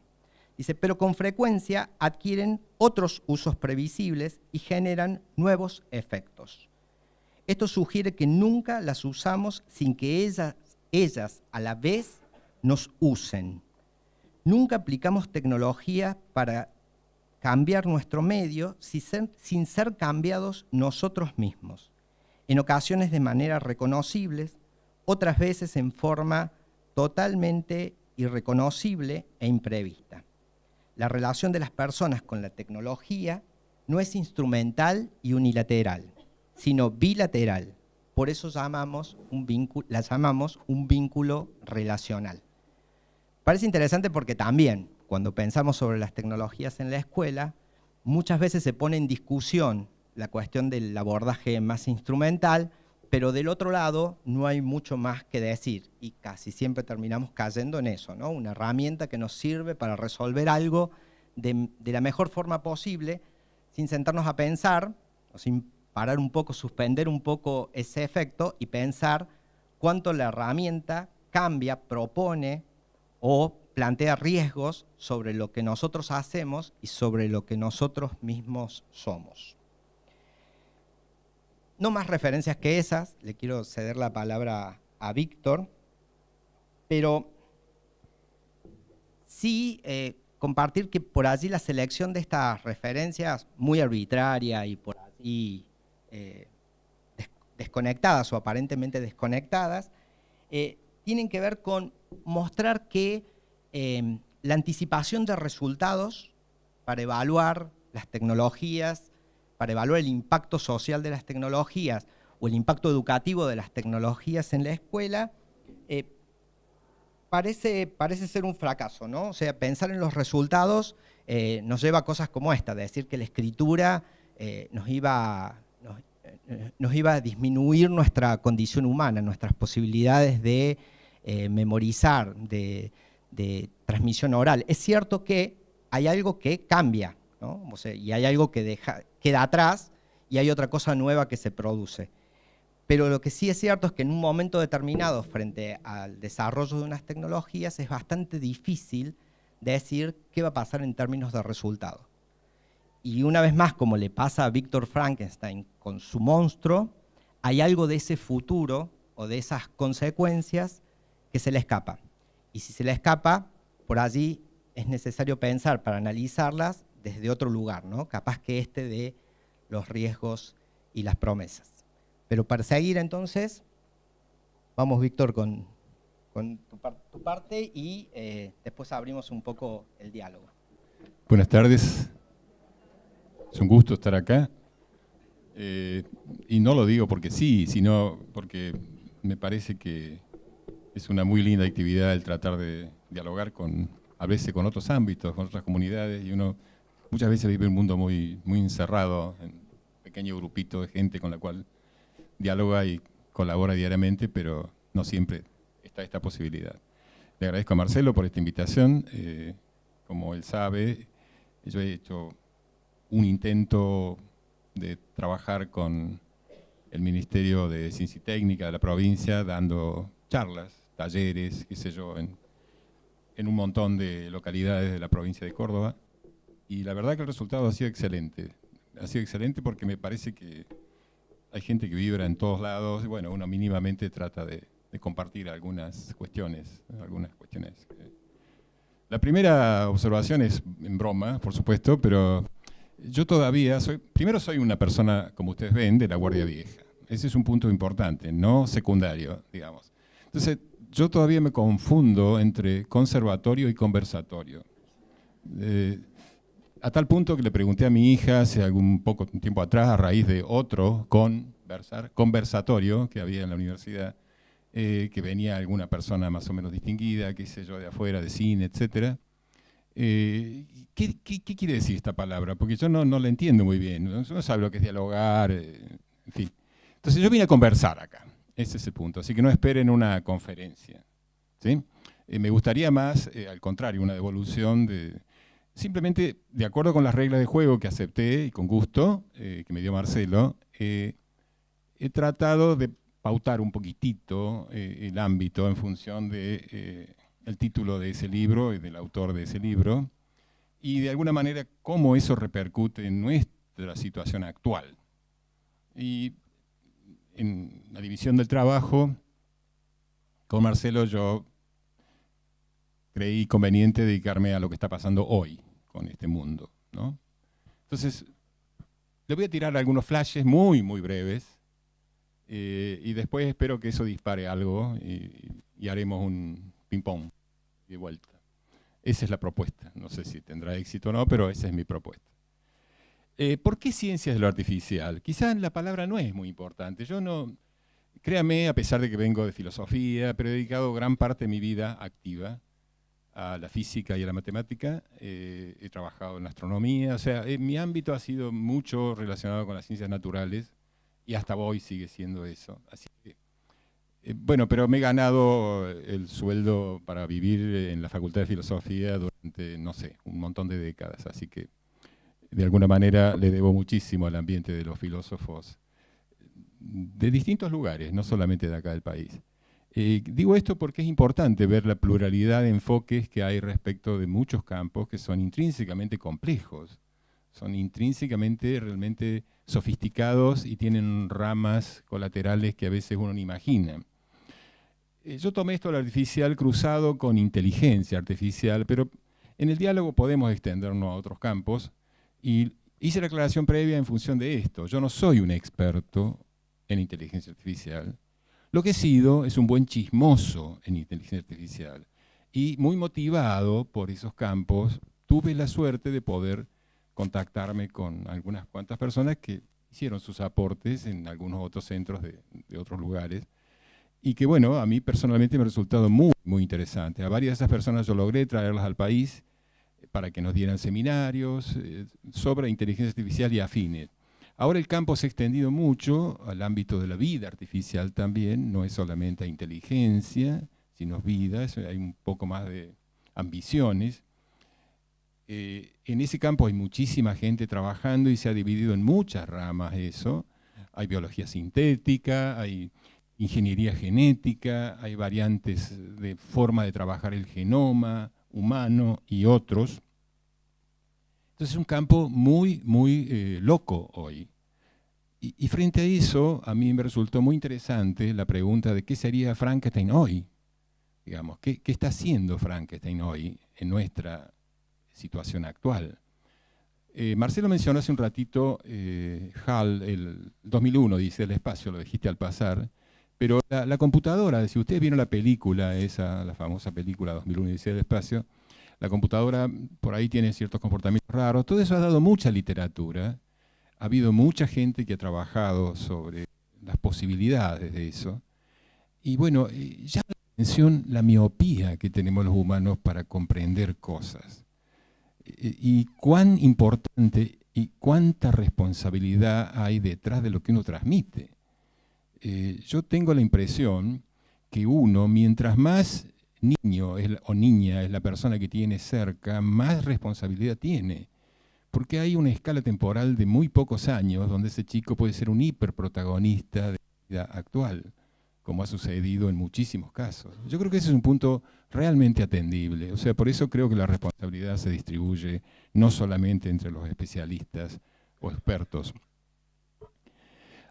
Dice, pero con frecuencia adquieren otros usos previsibles y generan nuevos efectos. Esto sugiere que nunca las usamos sin que ellas a la vez nos usen. Nunca aplicamos tecnología para cambiar nuestro medio sin ser cambiados nosotros mismos. En ocasiones de manera reconocible, otras veces en forma totalmente irreconocible e imprevista. La relación de las personas con la tecnología no es instrumental y unilateral, sino bilateral. Por eso la llamamos un vínculo relacional. Parece interesante porque también, cuando pensamos sobre las tecnologías en la escuela, muchas veces se pone en discusión la cuestión del abordaje más instrumental, pero del otro lado no hay mucho más que decir y casi siempre terminamos cayendo en eso, ¿no? Una herramienta que nos sirve para resolver algo de la mejor forma posible, sin sentarnos a pensar, o sin parar un poco, suspender un poco ese efecto y pensar cuánto la herramienta cambia, propone o plantea riesgos sobre lo que nosotros hacemos y sobre lo que nosotros mismos somos. No más referencias que esas, le quiero ceder la palabra a Víctor, pero sí compartir que por allí la selección de estas referencias muy arbitraria y por allí desconectadas o aparentemente desconectadas, tienen que ver con mostrar que la anticipación de resultados para evaluar las tecnologías, para evaluar el impacto social de las tecnologías o el impacto educativo de las tecnologías en la escuela, parece ser un fracaso, ¿no? O sea, pensar en los resultados nos lleva a cosas como esta, de decir que la escritura nos iba a disminuir nuestra condición humana, nuestras posibilidades de memorizar, de transmisión oral. Es cierto que hay algo que cambia, ¿no? O sea, y hay algo que queda atrás y hay otra cosa nueva que se produce. Pero lo que sí es cierto es que en un momento determinado, frente al desarrollo de unas tecnologías, es bastante difícil decir qué va a pasar en términos de resultado. Y una vez más, como le pasa a Víctor Frankenstein con su monstruo, hay algo de ese futuro o de esas consecuencias que se le escapa. Y si se le escapa, por allí es necesario pensar para analizarlas desde otro lugar, ¿no? Capaz que de los riesgos y las promesas. Pero para seguir entonces, vamos Víctor con tu parte y después abrimos un poco el diálogo. Buenas tardes, es un gusto estar acá. Y no lo digo porque sí, sino porque me parece que es una muy linda actividad el tratar de dialogar a veces con otros ámbitos, con otras comunidades, y uno muchas veces vive un mundo muy, muy encerrado, en un pequeño grupito de gente con la cual dialoga y colabora diariamente, pero no siempre está esta posibilidad. Le agradezco a Marcelo por esta invitación. Como él sabe, yo he hecho un intento de trabajar con el Ministerio de Ciencia y Técnica de la provincia, dando charlas, talleres, qué sé yo, en un montón de localidades de la provincia de Córdoba. Y la verdad que el resultado ha sido excelente. Ha sido excelente porque me parece que hay gente que vibra en todos lados, y bueno, uno mínimamente trata de compartir algunas cuestiones. La primera observación es en broma, por supuesto, pero yo todavía primero soy una persona, como ustedes ven, de la Guardia Vieja. Ese es un punto importante, no secundario, digamos. Entonces, yo todavía me confundo entre conservatorio y conversatorio. A tal punto que le pregunté a mi hija hace algún poco tiempo atrás, a raíz de otro conversatorio que había en la universidad, que venía alguna persona más o menos distinguida, qué sé yo, de afuera, de cine, etc. ¿Qué quiere decir esta palabra? Porque yo no la entiendo muy bien, no sabe lo que es dialogar, en fin. Entonces yo vine a conversar acá. Ese es el punto. Así que no esperen una conferencia, ¿sí? Me gustaría más, al contrario, una devolución simplemente de acuerdo con las reglas de juego que acepté y con gusto, que me dio Marcelo, he tratado de pautar un poquitito el ámbito en función de el título de ese libro y del autor de ese libro, y de alguna manera cómo eso repercute en nuestra situación actual. Y en la división del trabajo, con Marcelo yo creí conveniente dedicarme a lo que está pasando hoy con este mundo, ¿no? Entonces, le voy a tirar algunos flashes muy, muy breves, y después espero que eso dispare algo y haremos un ping-pong de vuelta. Esa es la propuesta. No sé si tendrá éxito o no, pero esa es mi propuesta. ¿Por qué ciencias de lo artificial? Quizás la palabra no es muy importante. Yo no, créame, a pesar de que vengo de filosofía, pero he dedicado gran parte de mi vida activa a la física y a la matemática. He trabajado en astronomía. O sea, mi ámbito ha sido mucho relacionado con las ciencias naturales y hasta hoy sigue siendo eso. Así que, bueno, pero me he ganado el sueldo para vivir en la Facultad de Filosofía durante, no sé, un montón de décadas. Así que, de alguna manera, le debo muchísimo al ambiente de los filósofos de distintos lugares, no solamente de acá del país. Digo esto porque es importante ver la pluralidad de enfoques que hay respecto de muchos campos que son intrínsecamente complejos, son intrínsecamente realmente sofisticados y tienen ramas colaterales que a veces uno no imagina. Yo tomé esto del artificial cruzado con inteligencia artificial, pero en el diálogo podemos extendernos a otros campos, y hice la aclaración previa en función de esto. Yo no soy un experto en inteligencia artificial. Lo que he sido es un buen chismoso en inteligencia artificial. Y muy motivado por esos campos, tuve la suerte de poder contactarme con algunas cuantas personas que hicieron sus aportes en algunos otros centros de otros lugares. Y que, bueno, a mí personalmente me ha resultado muy, muy interesante. A varias de esas personas yo logré traerlas al país para que nos dieran seminarios sobre inteligencia artificial y afines. Ahora el campo se ha extendido mucho al ámbito de la vida artificial también, no es solamente inteligencia, sino vida, hay un poco más de ambiciones. En ese campo hay muchísima gente trabajando y se ha dividido en muchas ramas eso. Hay biología sintética, hay ingeniería genética, hay variantes de forma de trabajar el genoma humano y otros. Entonces es un campo muy, muy loco hoy. Y frente a eso, a mí me resultó muy interesante la pregunta de qué sería Frankenstein hoy. Digamos, ¿qué está haciendo Frankenstein hoy en nuestra situación actual? Marcelo mencionó hace un ratito HAL, el 2001, dice, el espacio, lo dijiste al pasar, pero la computadora, si ustedes vieron la película, la famosa película 2001, dice el espacio, la computadora por ahí tiene ciertos comportamientos raros. Todo eso ha dado mucha literatura. Ha habido mucha gente que ha trabajado sobre las posibilidades de eso. Y bueno, llama la atención la miopía que tenemos los humanos para comprender cosas. Y cuán importante y cuánta responsabilidad hay detrás de lo que uno transmite. Yo tengo la impresión que uno, mientras más niño o niña es la persona que tiene cerca, más responsabilidad tiene. Porque hay una escala temporal de muy pocos años donde ese chico puede ser un hiperprotagonista de la vida actual, como ha sucedido en muchísimos casos. Yo creo que ese es un punto realmente atendible. O sea, por eso creo que la responsabilidad se distribuye no solamente entre los especialistas o expertos.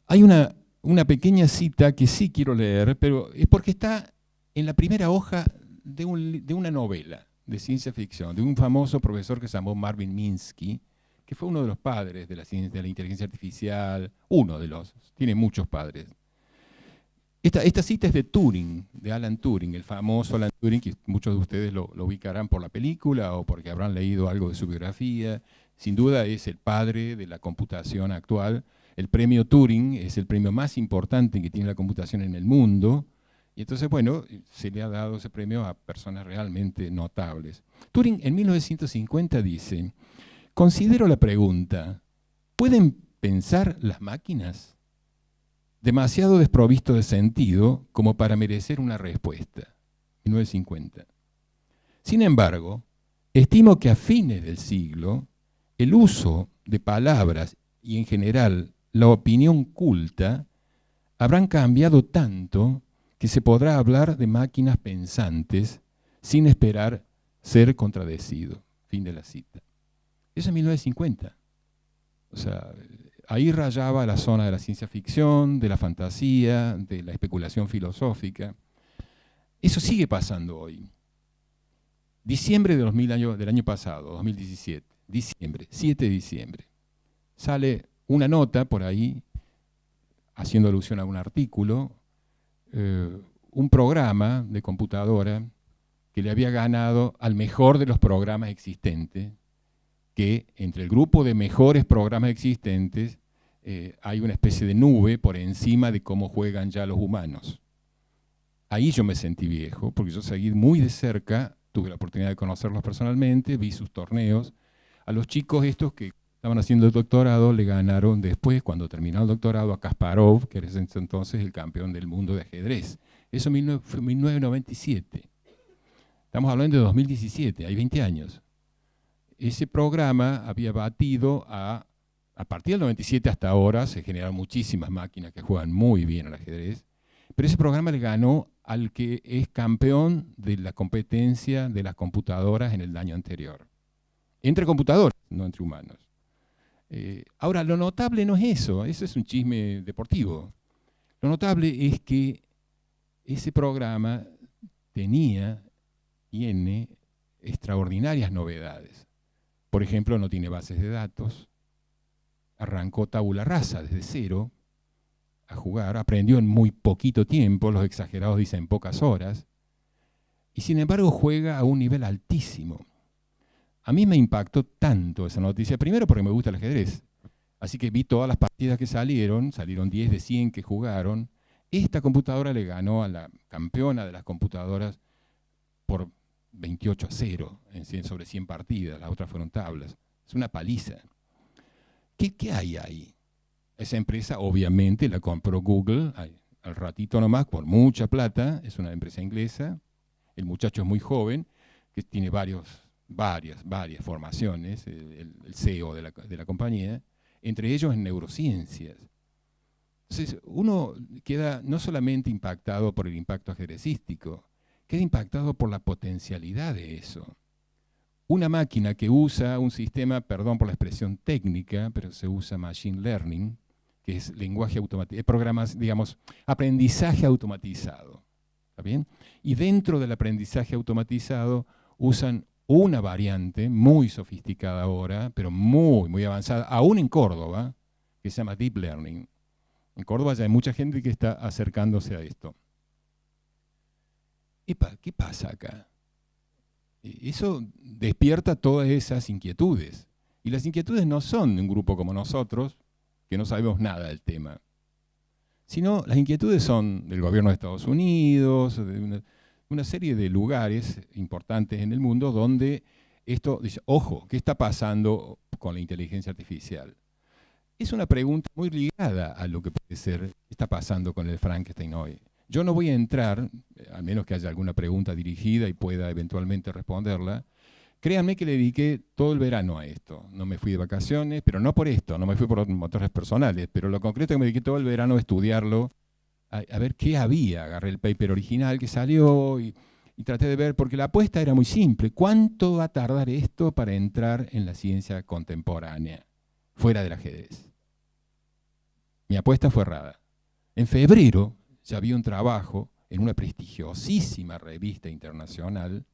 Hay una pequeña cita que sí quiero leer, pero es porque está en la primera hoja de una novela de ciencia ficción, de un famoso profesor que se llamó Marvin Minsky, que fue uno de los padres de la ciencia de la inteligencia artificial, tiene muchos padres. Esta cita es de Turing, de Alan Turing, el famoso Alan Turing, que muchos de ustedes lo ubicarán por la película o porque habrán leído algo de su biografía. Sin duda es el padre de la computación actual. El premio Turing es el premio más importante que tiene la computación en el mundo. Y entonces, bueno, se le ha dado ese premio a personas realmente notables. Turing en 1950 dice, considero la pregunta, ¿pueden pensar las máquinas? demasiado desprovisto de sentido como para merecer una respuesta. 1950. Sin embargo, estimo que a fines del siglo, el uso de palabras y en general la opinión culta habrán cambiado tanto que se podrá hablar de máquinas pensantes sin esperar ser contradecido. Fin de la cita. Eso es 1950. O sea, ahí rayaba la zona de la ciencia ficción, de la fantasía, de la especulación filosófica. Eso sigue pasando hoy. Diciembre del año pasado, 2017, diciembre, 7 de diciembre, sale una nota por ahí, haciendo alusión a un artículo, un programa de computadora que le había ganado al mejor de los programas existentes, que entre el grupo de mejores programas existentes hay una especie de nube por encima de cómo juegan ya los humanos. Ahí yo me sentí viejo, porque yo seguí muy de cerca, tuve la oportunidad de conocerlos personalmente, vi sus torneos. A los chicos estos que estaban haciendo el doctorado le ganaron después, cuando terminó el doctorado, a Kasparov, que era entonces el campeón del mundo de ajedrez. Eso fue en 1997. Estamos hablando de 2017, hay 20 años. Ese programa había batido a partir del 97 hasta ahora, se generaron muchísimas máquinas que juegan muy bien al ajedrez, pero ese programa le ganó al que es campeón de la competencia de las computadoras en el año anterior. Entre computadoras, no entre humanos. Ahora, lo notable no es eso es un chisme deportivo. Lo notable es que ese programa tiene extraordinarias novedades. Por ejemplo, no tiene bases de datos, arrancó tabula rasa desde cero a jugar, aprendió en muy poquito tiempo, los exagerados dicen pocas horas, y sin embargo juega a un nivel altísimo. A mí me impactó tanto esa noticia, primero porque me gusta el ajedrez, así que vi todas las partidas que salieron 10 de 100 que jugaron. Esta computadora le ganó a la campeona de las computadoras por 28-0 sobre 100 partidas, las otras fueron tablas. Es una paliza. ¿Qué hay ahí? Esa empresa obviamente la compró Google al ratito nomás por mucha plata, es una empresa inglesa, el muchacho es muy joven, que tiene varias formaciones, el CEO de la compañía, entre ellos en neurociencias. Entonces uno queda no solamente impactado por el impacto ajedrecístico, queda impactado por la potencialidad de eso. Una máquina que usa un sistema, perdón por la expresión técnica, pero se usa machine learning, que es lenguaje automatizado, programas, digamos, aprendizaje automatizado. ¿Está bien? Y dentro del aprendizaje automatizado usan una variante muy sofisticada ahora, pero muy, muy avanzada, aún en Córdoba, que se llama Deep Learning. En Córdoba ya hay mucha gente que está acercándose a esto. Epa, ¿qué pasa acá? Eso despierta todas esas inquietudes. Y las inquietudes no son de un grupo como nosotros, que no sabemos nada del tema, sino las inquietudes son del gobierno de Estados Unidos, de una serie de lugares importantes en el mundo donde esto dice, ojo, ¿qué está pasando con la inteligencia artificial? Es una pregunta muy ligada a lo que puede ser, ¿qué está pasando con el Frankenstein hoy? Yo no voy a entrar, al menos que haya alguna pregunta dirigida y pueda eventualmente responderla. Créanme que le dediqué todo el verano a esto. No me fui de vacaciones, pero no por esto, no me fui por motivos personales, pero lo concreto es que me dediqué todo el verano a estudiarlo, a ver qué había. Agarré el paper original que salió y traté de ver, porque la apuesta era muy simple. ¿Cuánto va a tardar esto para entrar en la ciencia contemporánea, fuera del ajedrez? Mi apuesta fue errada. En febrero ya había un trabajo en una prestigiosísima revista internacional,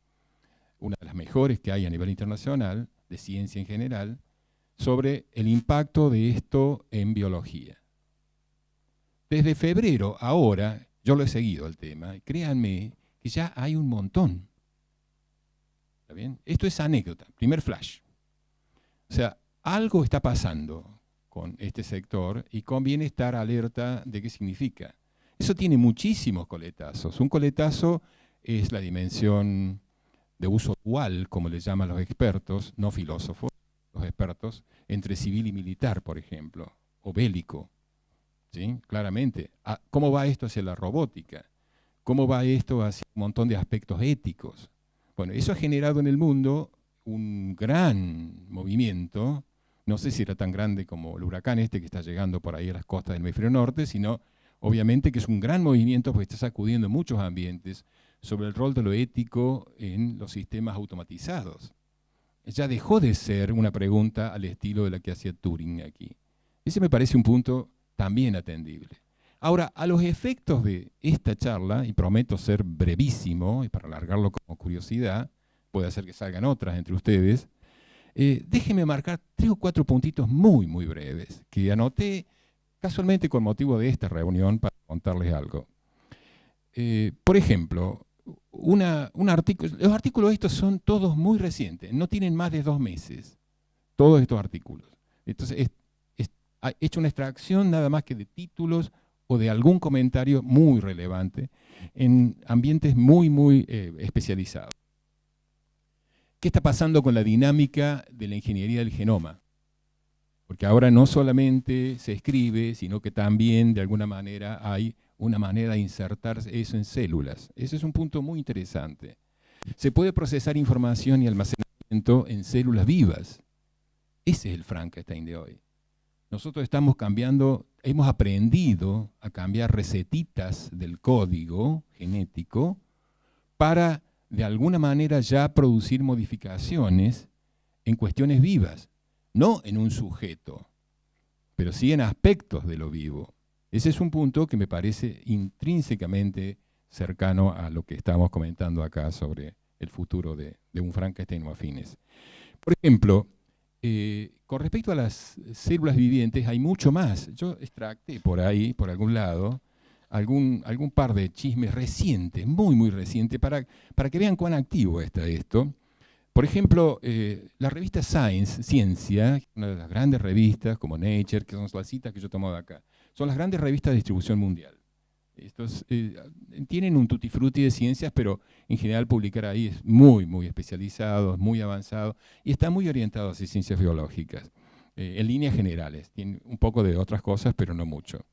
una de las mejores que hay a nivel internacional, de ciencia en general, sobre el impacto de esto en biología. Desde febrero, ahora, yo lo he seguido el tema, y créanme que ya hay un montón. ¿Está bien? Esto es anécdota, primer flash. O sea, algo está pasando con este sector y conviene estar alerta de qué significa. Eso tiene muchísimos coletazos. Un coletazo es la dimensión de uso dual, como le llaman los expertos, no filósofos, los expertos, entre civil y militar, por ejemplo, o bélico. ¿sí? Claramente. ¿Cómo va esto hacia la robótica? ¿Cómo va esto hacia un montón de aspectos éticos? Bueno, eso ha generado en el mundo un gran movimiento, no sé si era tan grande como el huracán este que está llegando por ahí a las costas del hemisferio norte, sino obviamente que es un gran movimiento porque está sacudiendo muchos ambientes sobre el rol de lo ético en los sistemas automatizados. Ya dejó de ser una pregunta al estilo de la que hacía Turing aquí. Ese me parece un punto también atendible. Ahora, a los efectos de esta charla, y prometo ser brevísimo, y para alargarlo como curiosidad, puede ser que salgan otras entre ustedes, déjenme marcar 3 o 4 puntitos muy, muy breves, que anoté casualmente con motivo de esta reunión para contarles algo. Por ejemplo, los artículos estos son todos muy recientes, no tienen más de 2 meses, todos estos artículos. Entonces, he hecho una extracción nada más que de títulos o de algún comentario muy relevante en ambientes muy, muy especializados. ¿Qué está pasando con la dinámica de la ingeniería del genoma? Porque ahora no solamente se escribe, sino que también de alguna manera hay una manera de insertar eso en células. Ese es un punto muy interesante. Se puede procesar información y almacenamiento en células vivas. Ese es el Frankenstein de hoy. Nosotros hemos aprendido a cambiar recetitas del código genético para, de alguna manera, ya producir modificaciones en cuestiones vivas. No en un sujeto, pero sí en aspectos de lo vivo. Ese es un punto que me parece intrínsecamente cercano a lo que estamos comentando acá sobre el futuro de un Frankenstein o afines. Por ejemplo, con respecto a las células vivientes hay mucho más. Yo extracté por ahí, por algún lado, algún par de chismes recientes, muy, muy recientes, para que vean cuán activo está esto. Por ejemplo, la revista Science, Ciencia, una de las grandes revistas como Nature, que son las citas que yo tomo de acá, son las grandes revistas de distribución mundial. Estos tienen un tutti frutti de ciencias, pero en general publicar ahí es muy, muy especializado, muy avanzado y está muy orientado hacia ciencias biológicas, en líneas generales. Tiene un poco de otras cosas, pero no mucho.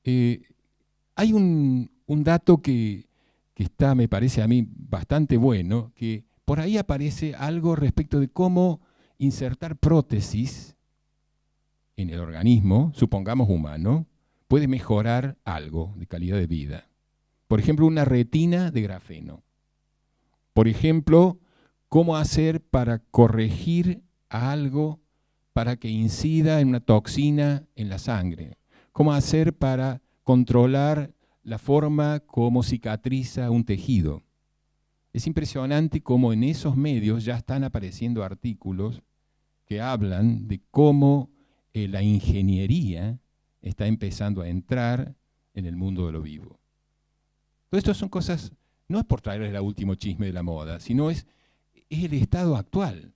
Hay un dato que está, me parece a mí, bastante bueno, que por ahí aparece algo respecto de cómo insertar prótesis en el organismo, supongamos humano, puede mejorar algo de calidad de vida. Por ejemplo, una retina de grafeno. Por ejemplo, cómo hacer para corregir algo para que incida en una toxina en la sangre. Cómo hacer para controlar la forma como cicatriza un tejido. Es impresionante cómo en esos medios ya están apareciendo artículos que hablan de cómo la ingeniería está empezando a entrar en el mundo de lo vivo. Todo esto son cosas, no es por traerles el último chisme de la moda, sino es el estado actual.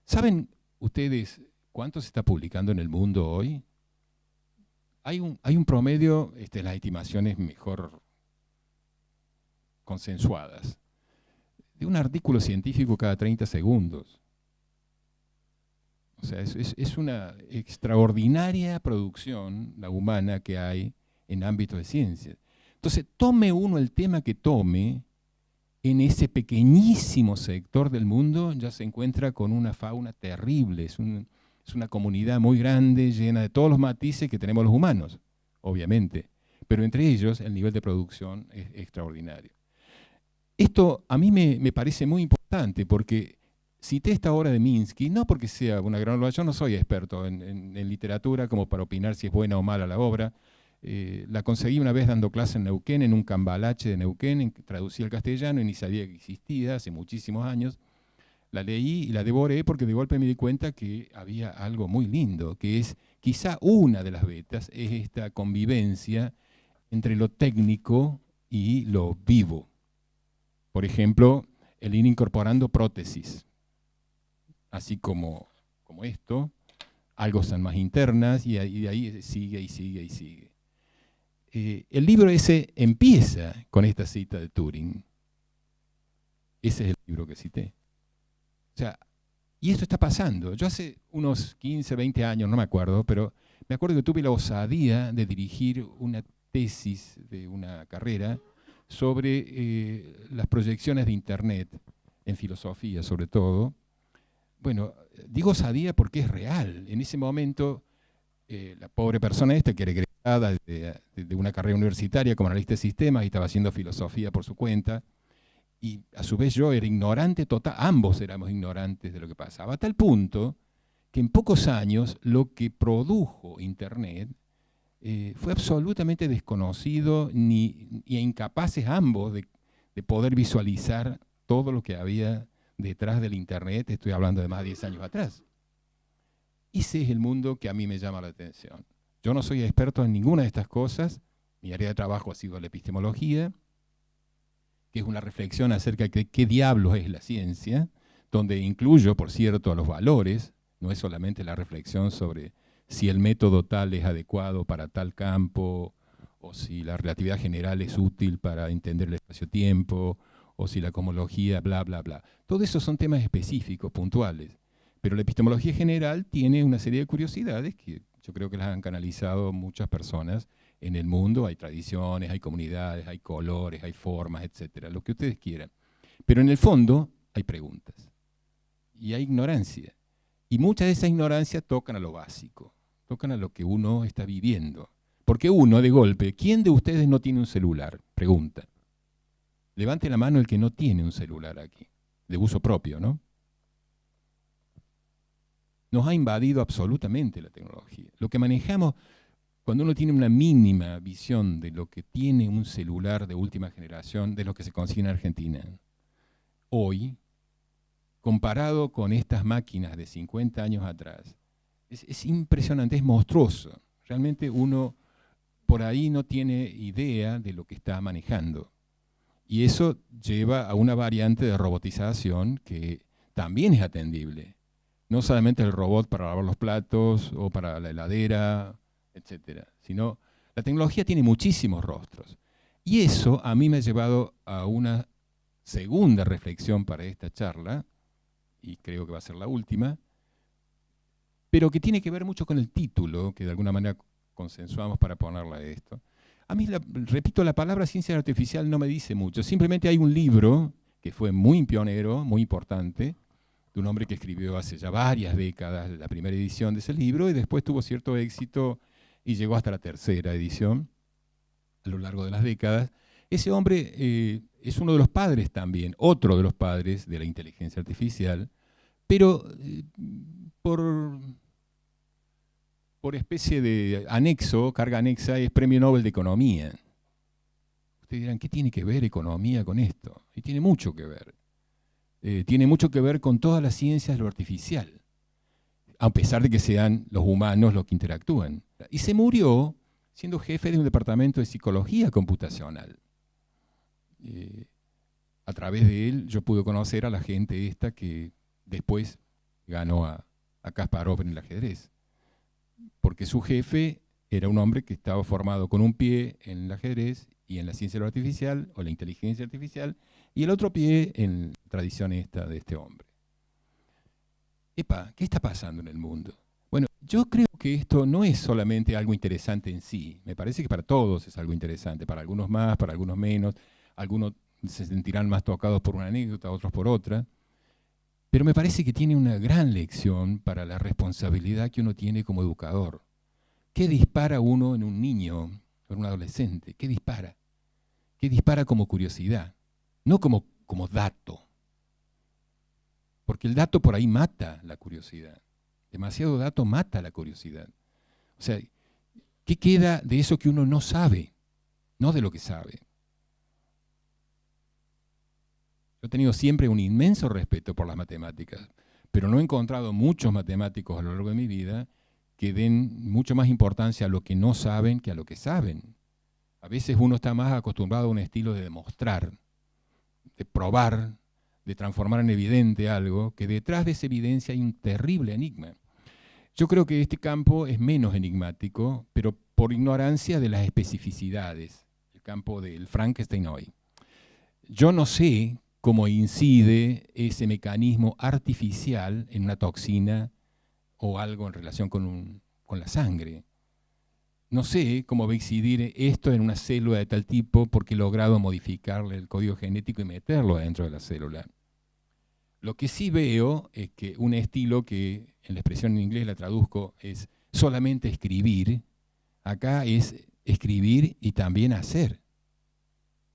¿Saben ustedes cuánto se está publicando en el mundo hoy? Hay un promedio, las estimaciones mejor consensuadas, de un artículo científico cada 30 segundos. O sea, es una extraordinaria producción, la humana, que hay en ámbitos de ciencia. Entonces, tome uno el tema que tome, en ese pequeñísimo sector del mundo ya se encuentra con una fauna terrible. Es una comunidad muy grande, llena de todos los matices que tenemos los humanos, obviamente. Pero entre ellos, el nivel de producción es extraordinario. Esto a mí me parece muy importante porque cité esta obra de Minsky, no porque sea una gran obra, yo no soy experto en literatura como para opinar si es buena o mala la obra. La conseguí una vez dando clase en Neuquén, en un cambalache de Neuquén, traducí al castellano y ni sabía que existía, hace muchísimos años. La leí y la devoré porque de golpe me di cuenta que había algo muy lindo, que es quizá una de las vetas, es esta convivencia entre lo técnico y lo vivo. Por ejemplo, el ir incorporando prótesis, así como esto, algo son más internas y de ahí sigue y sigue y sigue. El libro ese empieza con esta cita de Turing. Ese es el libro que cité. O sea, y esto está pasando. Yo hace unos 15, 20 años, no me acuerdo, pero me acuerdo que tuve la osadía de dirigir una tesis de una carrera sobre las proyecciones de Internet, en filosofía sobre todo. Bueno, digo osadía porque es real. En ese momento, la pobre persona esta, que era egresada de una carrera universitaria como analista de sistemas y estaba haciendo filosofía por su cuenta, y a su vez yo era ignorante total, ambos éramos ignorantes de lo que pasaba, a tal punto que en pocos años lo que produjo Internet fue absolutamente desconocido e incapaces ambos de poder visualizar todo lo que había detrás del Internet. Estoy hablando de más de 10 años atrás. Ese es el mundo que a mí me llama la atención. Yo no soy experto en ninguna de estas cosas. Mi área de trabajo ha sido la epistemología, que es una reflexión acerca de qué diablos es la ciencia, donde incluyo, por cierto, a los valores. No es solamente la reflexión sobre si el método tal es adecuado para tal campo, o si la relatividad general es útil para entender el espacio-tiempo, o si la cosmología, bla, bla, bla. Todo eso son temas específicos, puntuales. Pero la epistemología general tiene una serie de curiosidades que yo creo que las han canalizado muchas personas en el mundo. Hay tradiciones, hay comunidades, hay colores, hay formas, etcétera, lo que ustedes quieran. Pero en el fondo hay preguntas y hay ignorancia. Y mucha de esa ignorancia tocan a lo básico, tocan a lo que uno está viviendo. Porque uno, de golpe, ¿quién de ustedes no tiene un celular? Pregunta. Levante la mano el que no tiene un celular aquí, de uso propio, ¿no? Nos ha invadido absolutamente la tecnología. Lo que manejamos, cuando uno tiene una mínima visión de lo que tiene un celular de última generación, de lo que se consigue en Argentina, hoy, comparado con estas máquinas de 50 años atrás, es impresionante, es monstruoso. Realmente uno por ahí no tiene idea de lo que está manejando. Y eso lleva a una variante de robotización que también es atendible. No solamente el robot para lavar los platos o para la heladera, etcétera, sino la tecnología tiene muchísimos rostros. Y eso a mí me ha llevado a una segunda reflexión para esta charla, y creo que va a ser la última, pero que tiene que ver mucho con el título, que de alguna manera consensuamos para ponerla a esto. A mí, repito, la palabra ciencia artificial no me dice mucho. Simplemente hay un libro que fue muy pionero, muy importante, de un hombre que escribió hace ya varias décadas la primera edición de ese libro y después tuvo cierto éxito y llegó hasta la tercera edición a lo largo de las décadas. Ese hombre es uno de los padres también, otro de los padres de la inteligencia artificial, pero por especie de anexo, carga anexa, es Premio Nobel de Economía. Ustedes dirán, ¿qué tiene que ver economía con esto? Y tiene mucho que ver. Tiene mucho que ver con todas las ciencias de lo artificial, a pesar de que sean los humanos los que interactúan. Y se murió siendo jefe de un departamento de psicología computacional. A través de él yo pude conocer a la gente esta que después ganó a Kasparov en el ajedrez. Porque su jefe era un hombre que estaba formado con un pie en el ajedrez y en la ciencia de lo artificial o la inteligencia artificial, y el otro pie en la tradición esta de este hombre. Epa, ¿qué está pasando en el mundo? Bueno, yo creo que esto no es solamente algo interesante en sí. Me parece que para todos es algo interesante, para algunos más, para algunos menos. Algunos se sentirán más tocados por una anécdota, otros por otra. Pero me parece que tiene una gran lección para la responsabilidad que uno tiene como educador. ¿Qué dispara uno en un niño, en un adolescente? ¿Qué dispara? ¿Qué dispara como curiosidad? No como dato. Porque el dato por ahí mata la curiosidad. Demasiado dato mata la curiosidad. O sea, ¿qué queda de eso que uno no sabe? No de lo que sabe. Yo he tenido siempre un inmenso respeto por las matemáticas, pero no he encontrado muchos matemáticos a lo largo de mi vida que den mucho más importancia a lo que no saben que a lo que saben. A veces uno está más acostumbrado a un estilo de demostrar, de probar, de transformar en evidente algo, que detrás de esa evidencia hay un terrible enigma. Yo creo que este campo es menos enigmático, pero por ignorancia de las especificidades, el campo del Frankenstein hoy. Yo no sé cómo incide ese mecanismo artificial en una toxina o algo en relación con la sangre. no sé cómo va a incidir esto en una célula de tal tipo porque he logrado modificarle el código genético y meterlo dentro de la célula. Lo que sí veo es que un estilo que en la expresión en inglés la traduzco es solamente escribir, acá es escribir y también hacer.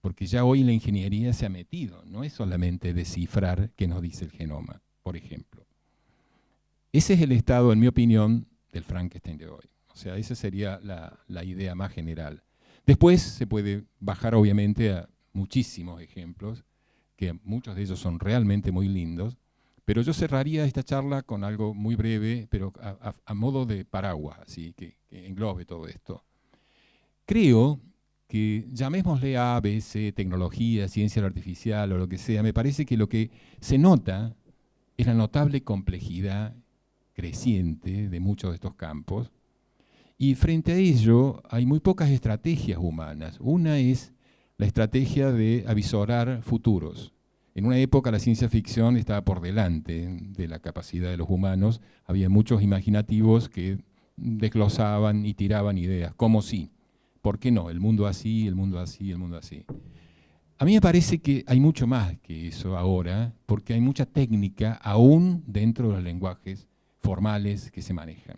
Porque ya hoy la ingeniería se ha metido, no es solamente descifrar qué nos dice el genoma, por ejemplo. Ese es el estado, en mi opinión, del Frankenstein de hoy. O sea, esa sería la idea más general. Después se puede bajar, obviamente, a muchísimos ejemplos, que muchos de ellos son realmente muy lindos, pero yo cerraría esta charla con algo muy breve, pero a modo de paraguas, así que englobe todo esto. Creo que, llamémosle A, B, C, tecnología, ciencia artificial o lo que sea, me parece que lo que se nota es la notable complejidad creciente de muchos de estos campos, y frente a ello hay muy pocas estrategias humanas. Una es la estrategia de avisorar futuros. En una época la ciencia ficción estaba por delante de la capacidad de los humanos, había muchos imaginativos que desglosaban y tiraban ideas, como si, ¿por qué no? El mundo así, el mundo así, el mundo así. A mí me parece que hay mucho más que eso ahora, porque hay mucha técnica aún dentro de los lenguajes formales que se manejan.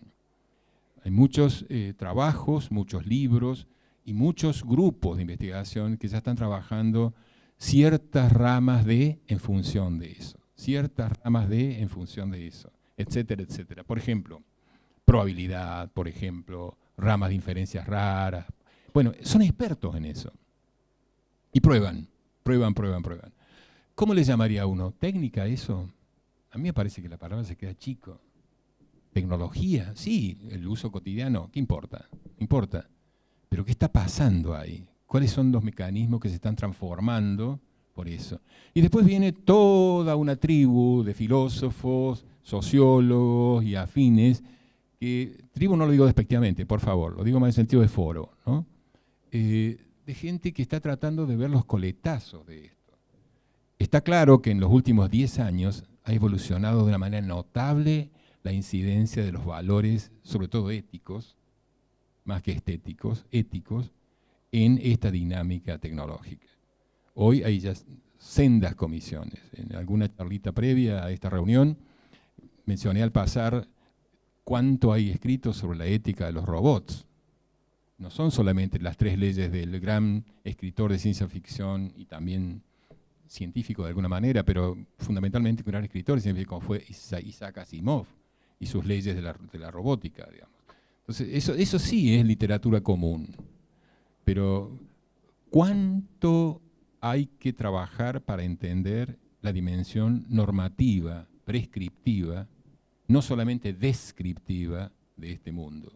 Hay muchos trabajos, muchos libros y muchos grupos de investigación que ya están trabajando ciertas ramas de en función de eso, ciertas ramas de en función de eso, etcétera, etcétera. Por ejemplo, probabilidad, por ejemplo, ramas de inferencias raras. Bueno, son expertos en eso. Y prueban. ¿Cómo le llamaría a uno? ¿Técnica eso? A mí me parece que la palabra se queda chico. Tecnología, sí, el uso cotidiano, ¿qué importa? Importa. Pero ¿qué está pasando ahí? ¿Cuáles son los mecanismos que se están transformando por eso? Y después viene toda una tribu de filósofos, sociólogos y afines, que tribu no lo digo despectivamente, por favor, lo digo más en sentido de foro, ¿no? De gente que está tratando de ver los coletazos de esto. Está claro que en los últimos 10 años ha evolucionado de una manera notable la incidencia de los valores, sobre todo éticos, más que estéticos, éticos, en esta dinámica tecnológica. Hoy hay ya sendas comisiones. En alguna charlita previa a esta reunión mencioné al pasar cuánto hay escrito sobre la ética de los robots. No son solamente las 3 leyes del gran escritor de ciencia ficción y también científico de alguna manera, pero fundamentalmente un gran escritor científico como fue Isaac Asimov y sus leyes de la robótica, digamos. Entonces, eso sí es literatura común. Pero, ¿cuánto hay que trabajar para entender la dimensión normativa, prescriptiva, no solamente descriptiva de este mundo?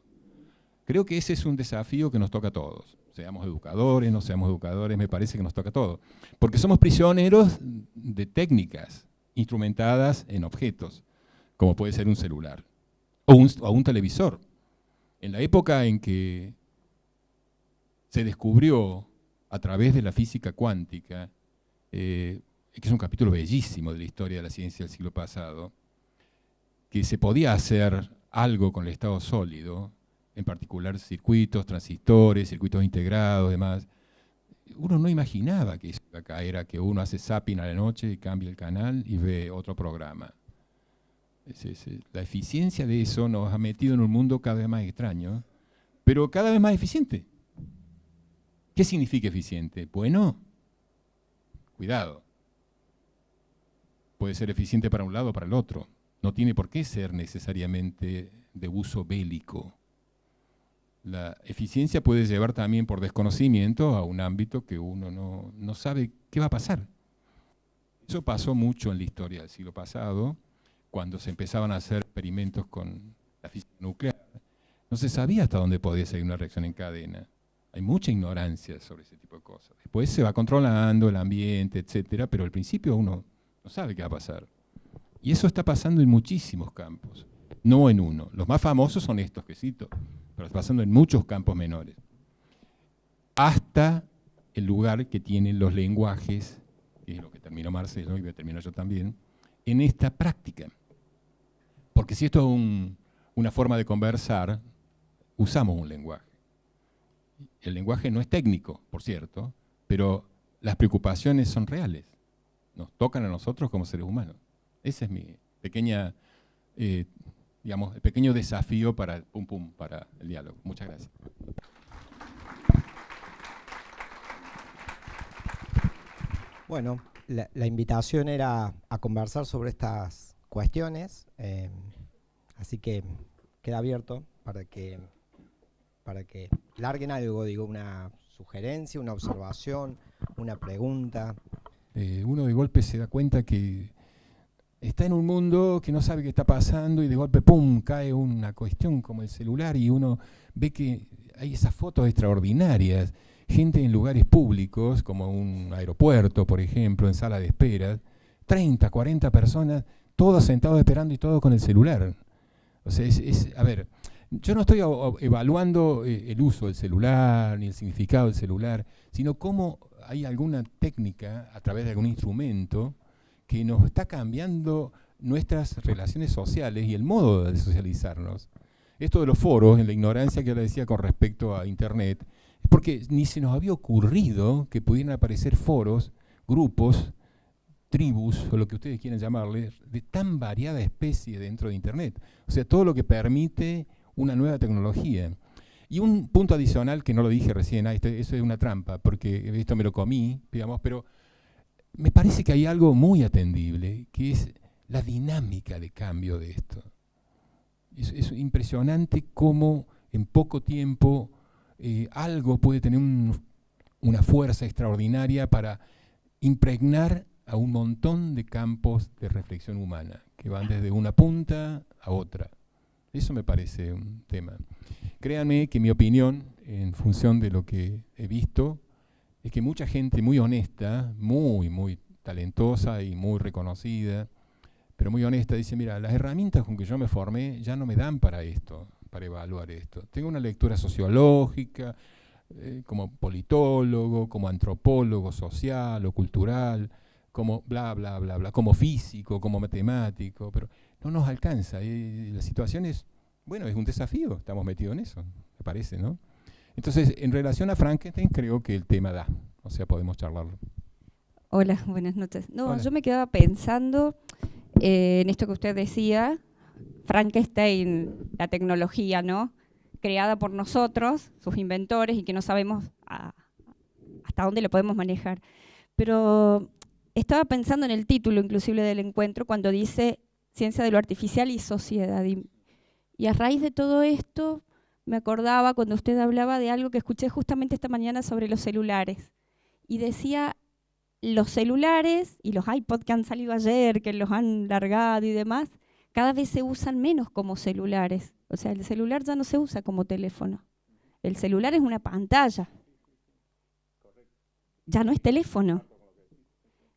Creo que ese es un desafío que nos toca a todos. Seamos educadores, no seamos educadores, me parece que nos toca a todos. Porque somos prisioneros de técnicas instrumentadas en objetos, como puede ser un celular o un televisor. En la época en que se descubrió a través de la física cuántica, que es un capítulo bellísimo de la historia de la ciencia del siglo pasado, que se podía hacer algo con el estado sólido, en particular circuitos, transistores, circuitos integrados, demás. Uno no imaginaba que eso acá era que uno hace zapping a la noche y cambia el canal y ve otro programa. La eficiencia de eso nos ha metido en un mundo cada vez más extraño, pero cada vez más eficiente. ¿Qué significa eficiente? Bueno, cuidado. Puede ser eficiente para un lado o para el otro. No tiene por qué ser necesariamente de uso bélico. La eficiencia puede llevar también por desconocimiento a un ámbito que uno no sabe qué va a pasar. Eso pasó mucho en la historia del siglo pasado, cuando se empezaban a hacer experimentos con la física nuclear. No se sabía hasta dónde podía seguir una reacción en cadena. Hay mucha ignorancia sobre ese tipo de cosas. Después se va controlando el ambiente, etcétera, pero al principio uno no sabe qué va a pasar. Y eso está pasando en muchísimos campos, no en uno. Los más famosos son estos que cito, pero está pasando en muchos campos menores. Hasta el lugar que tienen los lenguajes, que es lo que terminó Marcelo y voy a terminar yo también, en esta práctica. Porque si esto es una forma de conversar, usamos un lenguaje. El lenguaje no es técnico, por cierto, pero las preocupaciones son reales. Nos tocan a nosotros como seres humanos. Ese es mi pequeña, digamos, el pequeño desafío para para el diálogo. Muchas gracias. Bueno, la invitación era a conversar sobre estas cuestiones, así que queda abierto para que larguen algo, digo, una sugerencia, una observación, una pregunta. Uno de golpe se da cuenta que está en un mundo que no sabe qué está pasando y de golpe, ¡pum!, cae una cuestión como el celular y uno ve que hay esas fotos extraordinarias, gente en lugares públicos, como un aeropuerto, por ejemplo, en sala de espera, 30, 40 personas, todos sentados esperando y todos con el celular. O sea, a ver, yo no estoy evaluando el uso del celular, ni el significado del celular, sino cómo hay alguna técnica, a través de algún instrumento, que nos está cambiando nuestras relaciones sociales y el modo de socializarnos. Esto de los foros, en la ignorancia que yo le decía con respecto a Internet, es porque ni se nos había ocurrido que pudieran aparecer foros, grupos, tribus, o lo que ustedes quieran llamarle, de tan variada especie dentro de Internet. O sea, todo lo que permite una nueva tecnología. Y un punto adicional que no lo dije recién, eso es una trampa, porque esto me lo comí, digamos, pero me parece que hay algo muy atendible, que es la dinámica de cambio de esto. Es impresionante cómo en poco tiempo algo puede tener una fuerza extraordinaria para impregnar a un montón de campos de reflexión humana, que van desde una punta a otra. Eso me parece un tema. Créanme que mi opinión, en función de lo que he visto, es que mucha gente muy honesta, muy talentosa y muy reconocida, pero muy honesta, dice, mira, las herramientas con que yo me formé ya no me dan para esto, para evaluar esto. Tengo una lectura sociológica, como politólogo, como antropólogo social o cultural, como bla, bla, bla, bla, como físico, como matemático, pero no nos alcanza. La situación es, bueno, es un desafío, estamos metidos en eso, me parece, ¿no? Entonces, en relación a Frankenstein, creo que el tema da, o sea, podemos charlarlo. Hola, buenas noches. No, Hola. yo me quedaba pensando en esto que usted decía, Frankenstein, la tecnología, ¿no?, creada por nosotros, sus inventores, y que no sabemos hasta dónde lo podemos manejar. Pero estaba pensando en el título, inclusive del encuentro, cuando dice Ciencia de lo Artificial y Sociedad. Y a raíz de todo esto, me acordaba cuando usted hablaba de algo que escuché justamente esta mañana sobre los celulares. Y decía, los celulares y los iPod que han salido ayer, que los han largado y demás, cada vez se usan menos como celulares. O sea, el celular ya no se usa como teléfono. El celular es una pantalla. Ya no es teléfono.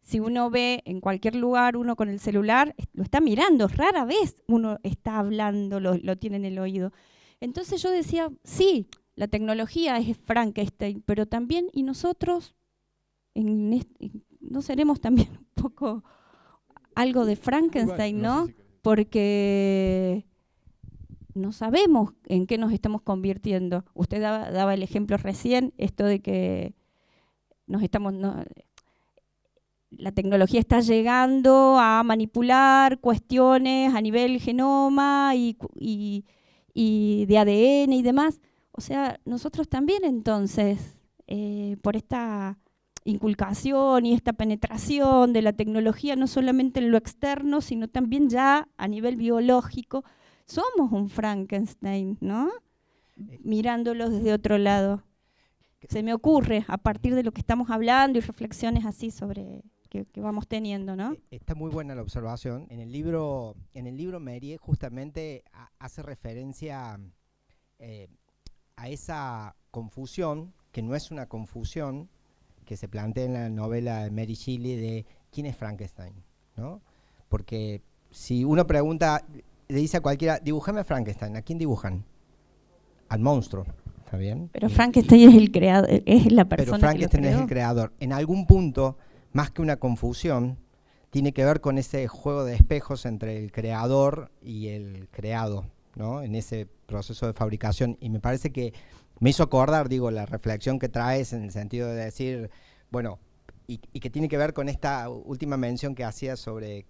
Si uno ve en cualquier lugar uno con el celular, lo está mirando, rara vez uno está hablando, lo tiene en el oído. Entonces yo decía, sí, la tecnología es Frankenstein, pero también, y nosotros, ¿no seremos también un poco algo de Frankenstein, no? Porque no sabemos en qué nos estamos convirtiendo. Usted daba el ejemplo recién, esto de que la tecnología está llegando a manipular cuestiones a nivel genoma y de ADN y demás. O sea, nosotros también entonces, por esta inculcación y esta penetración de la tecnología, no solamente en lo externo, sino también ya a nivel biológico, somos un Frankenstein, ¿no? Mirándolo desde otro lado. Se me ocurre, a partir de lo que estamos hablando y reflexiones así sobre que vamos teniendo, ¿no? Está muy buena la observación. En el libro Mériès justamente hace referencia a esa confusión, que no es una confusión, que se plantea en la novela de Mary Shelley de quién es Frankenstein, ¿no? Porque si uno pregunta, le dice a cualquiera, dibújame a Frankenstein, ¿a quién dibujan? Al monstruo, ¿está bien? Pero Frankenstein es el creador, es la persona. Pero Frankenstein que lo creó. es el creador. En algún punto, más que una confusión, tiene que ver con ese juego de espejos entre el creador y el creado, ¿no? En ese proceso de fabricación. Y me parece que me hizo acordar, digo, la reflexión que traes en el sentido de decir, bueno, y que tiene que ver con esta última mención que hacía sobre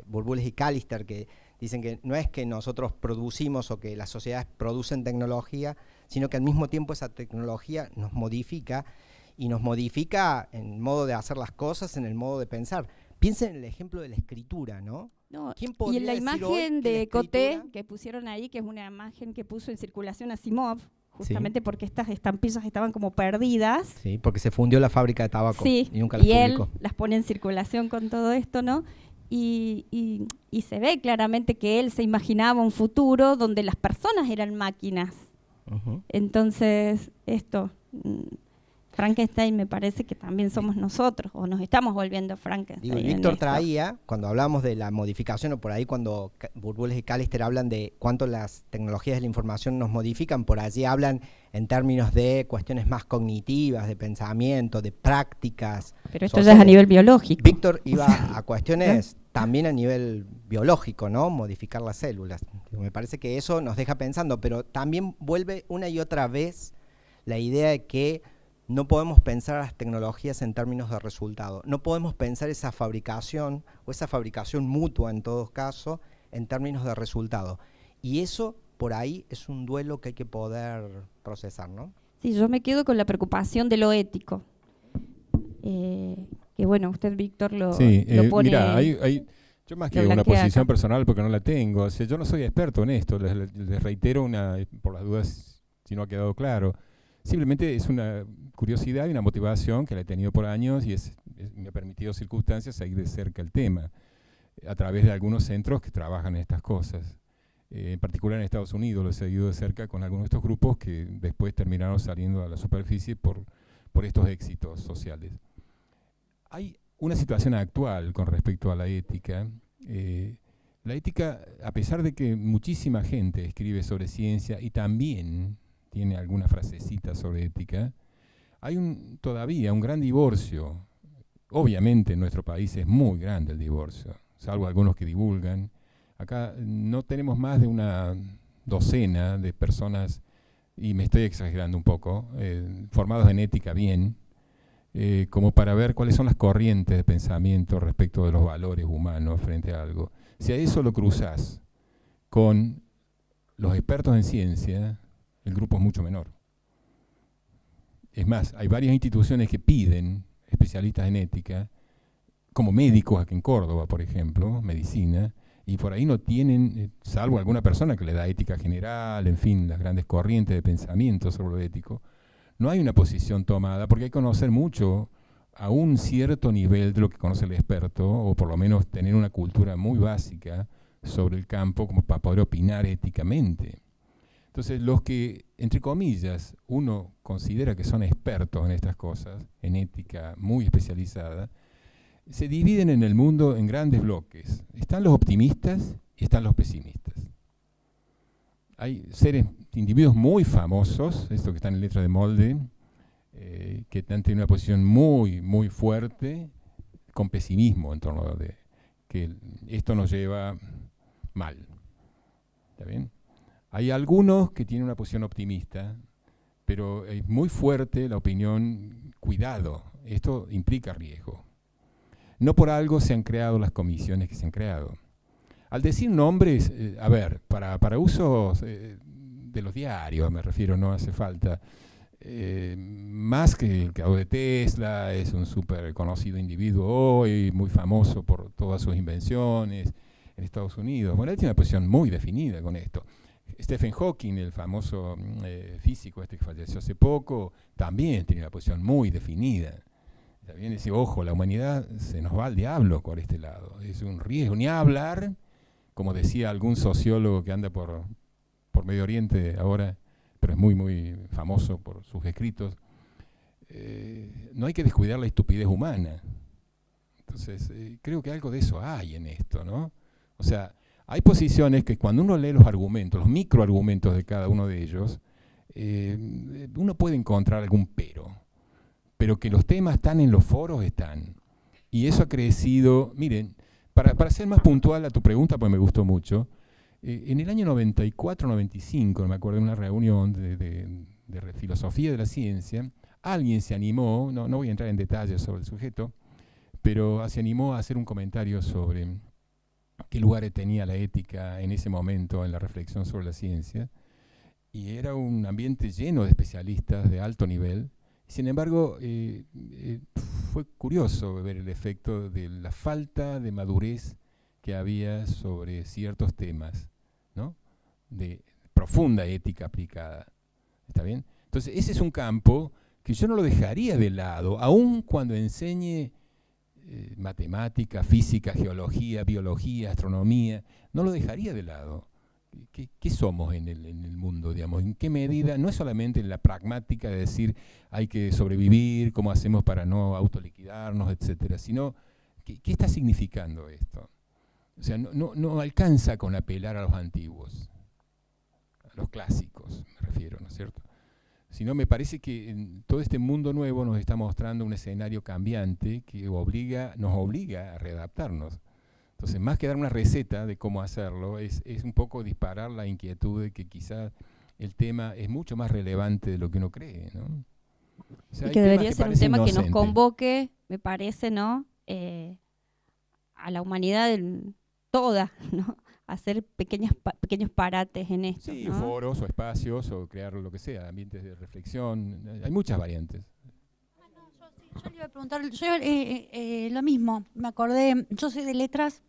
Burbules y Callister, que dicen que no es que nosotros producimos o que las sociedades producen tecnología, sino que al mismo tiempo esa tecnología nos modifica, y nos modifica en el modo de hacer las cosas, en el modo de pensar. Piensen en el ejemplo de la escritura, ¿no? Y en la imagen de Coté que pusieron ahí, que es una imagen que puso en circulación Asimov, justamente porque estas estampillas estaban como perdidas. Sí, porque se fundió la fábrica de tabaco y nunca las publicó. Él las pone en circulación con todo esto, ¿no? Y se ve claramente que él se imaginaba un futuro donde las personas eran máquinas. Entonces, Frankenstein me parece que también somos nosotros, o nos estamos volviendo Frankenstein. Digo, Víctor traía, cuando hablamos de la modificación, o por ahí cuando Burbules y Callister hablan de cuánto las tecnologías de la información nos modifican, por allí hablan en términos de cuestiones más cognitivas, de pensamiento, de prácticas. Pero esto ya es a nivel biológico. Víctor iba a cuestiones también a nivel biológico, ¿no? Modificar las células. Me parece que eso nos deja pensando, pero también vuelve una y otra vez la idea de que no podemos pensar las tecnologías en términos de resultado. No podemos pensar esa fabricación, o esa fabricación mutua en todo caso, en términos de resultado. Y eso, por ahí, es un duelo que hay que poder procesar, ¿no? Sí, yo me quedo con la preocupación de lo ético. Que bueno, usted, Víctor, lo pone... Mira, yo más que una posición acá personal, porque no la tengo, o sea, yo no soy experto en esto, les reitero por las dudas, si no ha quedado claro. Simplemente es una curiosidad y una motivación que la he tenido por años y me ha permitido circunstancias seguir de cerca el tema, a través de algunos centros que trabajan en estas cosas. En particular en Estados Unidos lo he seguido de cerca con algunos de estos grupos que después terminaron saliendo a la superficie por estos éxitos sociales. Hay una situación actual con respecto a la ética. La ética, a pesar de que muchísima gente escribe sobre ciencia y también tiene alguna frasecita sobre ética, hay todavía un gran divorcio. Obviamente en nuestro país es muy grande el divorcio, salvo algunos que divulgan. Acá no tenemos más de una docena de personas, y me estoy exagerando un poco, formados en ética bien, como para ver cuáles son las corrientes de pensamiento respecto de los valores humanos frente a algo. Si a eso lo cruzás con los expertos en ciencia, el grupo es mucho menor. Es más, hay varias instituciones que piden especialistas en ética, como médicos aquí en Córdoba, por ejemplo, medicina, y por ahí no tienen, salvo alguna persona que le da ética general, en fin, las grandes corrientes de pensamiento sobre lo ético, no hay una posición tomada, porque hay que conocer mucho a un cierto nivel de lo que conoce el experto, o por lo menos tener una cultura muy básica sobre el campo como para poder opinar éticamente. Entonces, los que, entre comillas, uno considera que son expertos en estas cosas, en ética muy especializada, se dividen en el mundo en grandes bloques. Están los optimistas y están los pesimistas. Hay individuos muy famosos, esto que está en letra de molde, que han tenido una posición muy, muy fuerte, con pesimismo en torno a que esto nos lleva mal. ¿Está bien? Hay algunos que tienen una posición optimista, pero es muy fuerte la opinión, cuidado, esto implica riesgo. No por algo se han creado las comisiones que se han creado. Al decir nombres, a ver, para usos de los diarios, me refiero, no hace falta. Más que el creador de Tesla, es un súper conocido individuo hoy, muy famoso por todas sus invenciones en Estados Unidos. Bueno, él tiene una posición muy definida con esto. Stephen Hawking, el famoso físico que falleció hace poco, también tiene una posición muy definida. También dice, ojo, la humanidad se nos va al diablo por este lado. Es un riesgo, ni hablar, como decía algún sociólogo que anda por Medio Oriente ahora, pero es muy, muy famoso por sus escritos, no hay que descuidar la estupidez humana. Entonces, creo que algo de eso hay en esto, ¿no? O sea, hay posiciones que cuando uno lee los argumentos, los microargumentos de cada uno de ellos, uno puede encontrar algún pero que los temas están en los foros, están. Y eso ha crecido, miren, para ser más puntual a tu pregunta, pues me gustó mucho, En el año 94, 95, me acuerdo de una reunión de filosofía de la ciencia, alguien se animó, no voy a entrar en detalles sobre el sujeto, pero se animó a hacer un comentario sobre qué lugares tenía la ética en ese momento en la reflexión sobre la ciencia, y era un ambiente lleno de especialistas de alto nivel. Sin embargo, fue curioso ver el efecto de la falta de madurez que había sobre ciertos temas, ¿no? De profunda ética aplicada. ¿Está bien? Entonces, ese es un campo que yo no lo dejaría de lado, aun cuando enseñe matemática, física, geología, biología, astronomía, no lo dejaría de lado. ¿Qué somos en el mundo, digamos? ¿En qué medida? No es solamente en la pragmática de decir hay que sobrevivir, cómo hacemos para no autoliquidarnos, etcétera, sino ¿qué está significando esto? O sea, no alcanza con apelar a los antiguos, a los clásicos, me refiero, ¿no es cierto? Sino me parece que en todo este mundo nuevo nos está mostrando un escenario cambiante que nos obliga a readaptarnos. Entonces, más que dar una receta de cómo hacerlo, es un poco disparar la inquietud de que quizá el tema es mucho más relevante de lo que uno cree, ¿no? O sea, y que debería que ser un tema inocente. que nos convoque, me parece, ¿no? A la humanidad toda, ¿no? Hacer pequeños parates en esto. Sí, ¿no? foros o espacios o crear lo que sea, ambientes de reflexión. Hay muchas variantes. Yo le iba a preguntar, lo mismo, me acordé, yo soy de letras,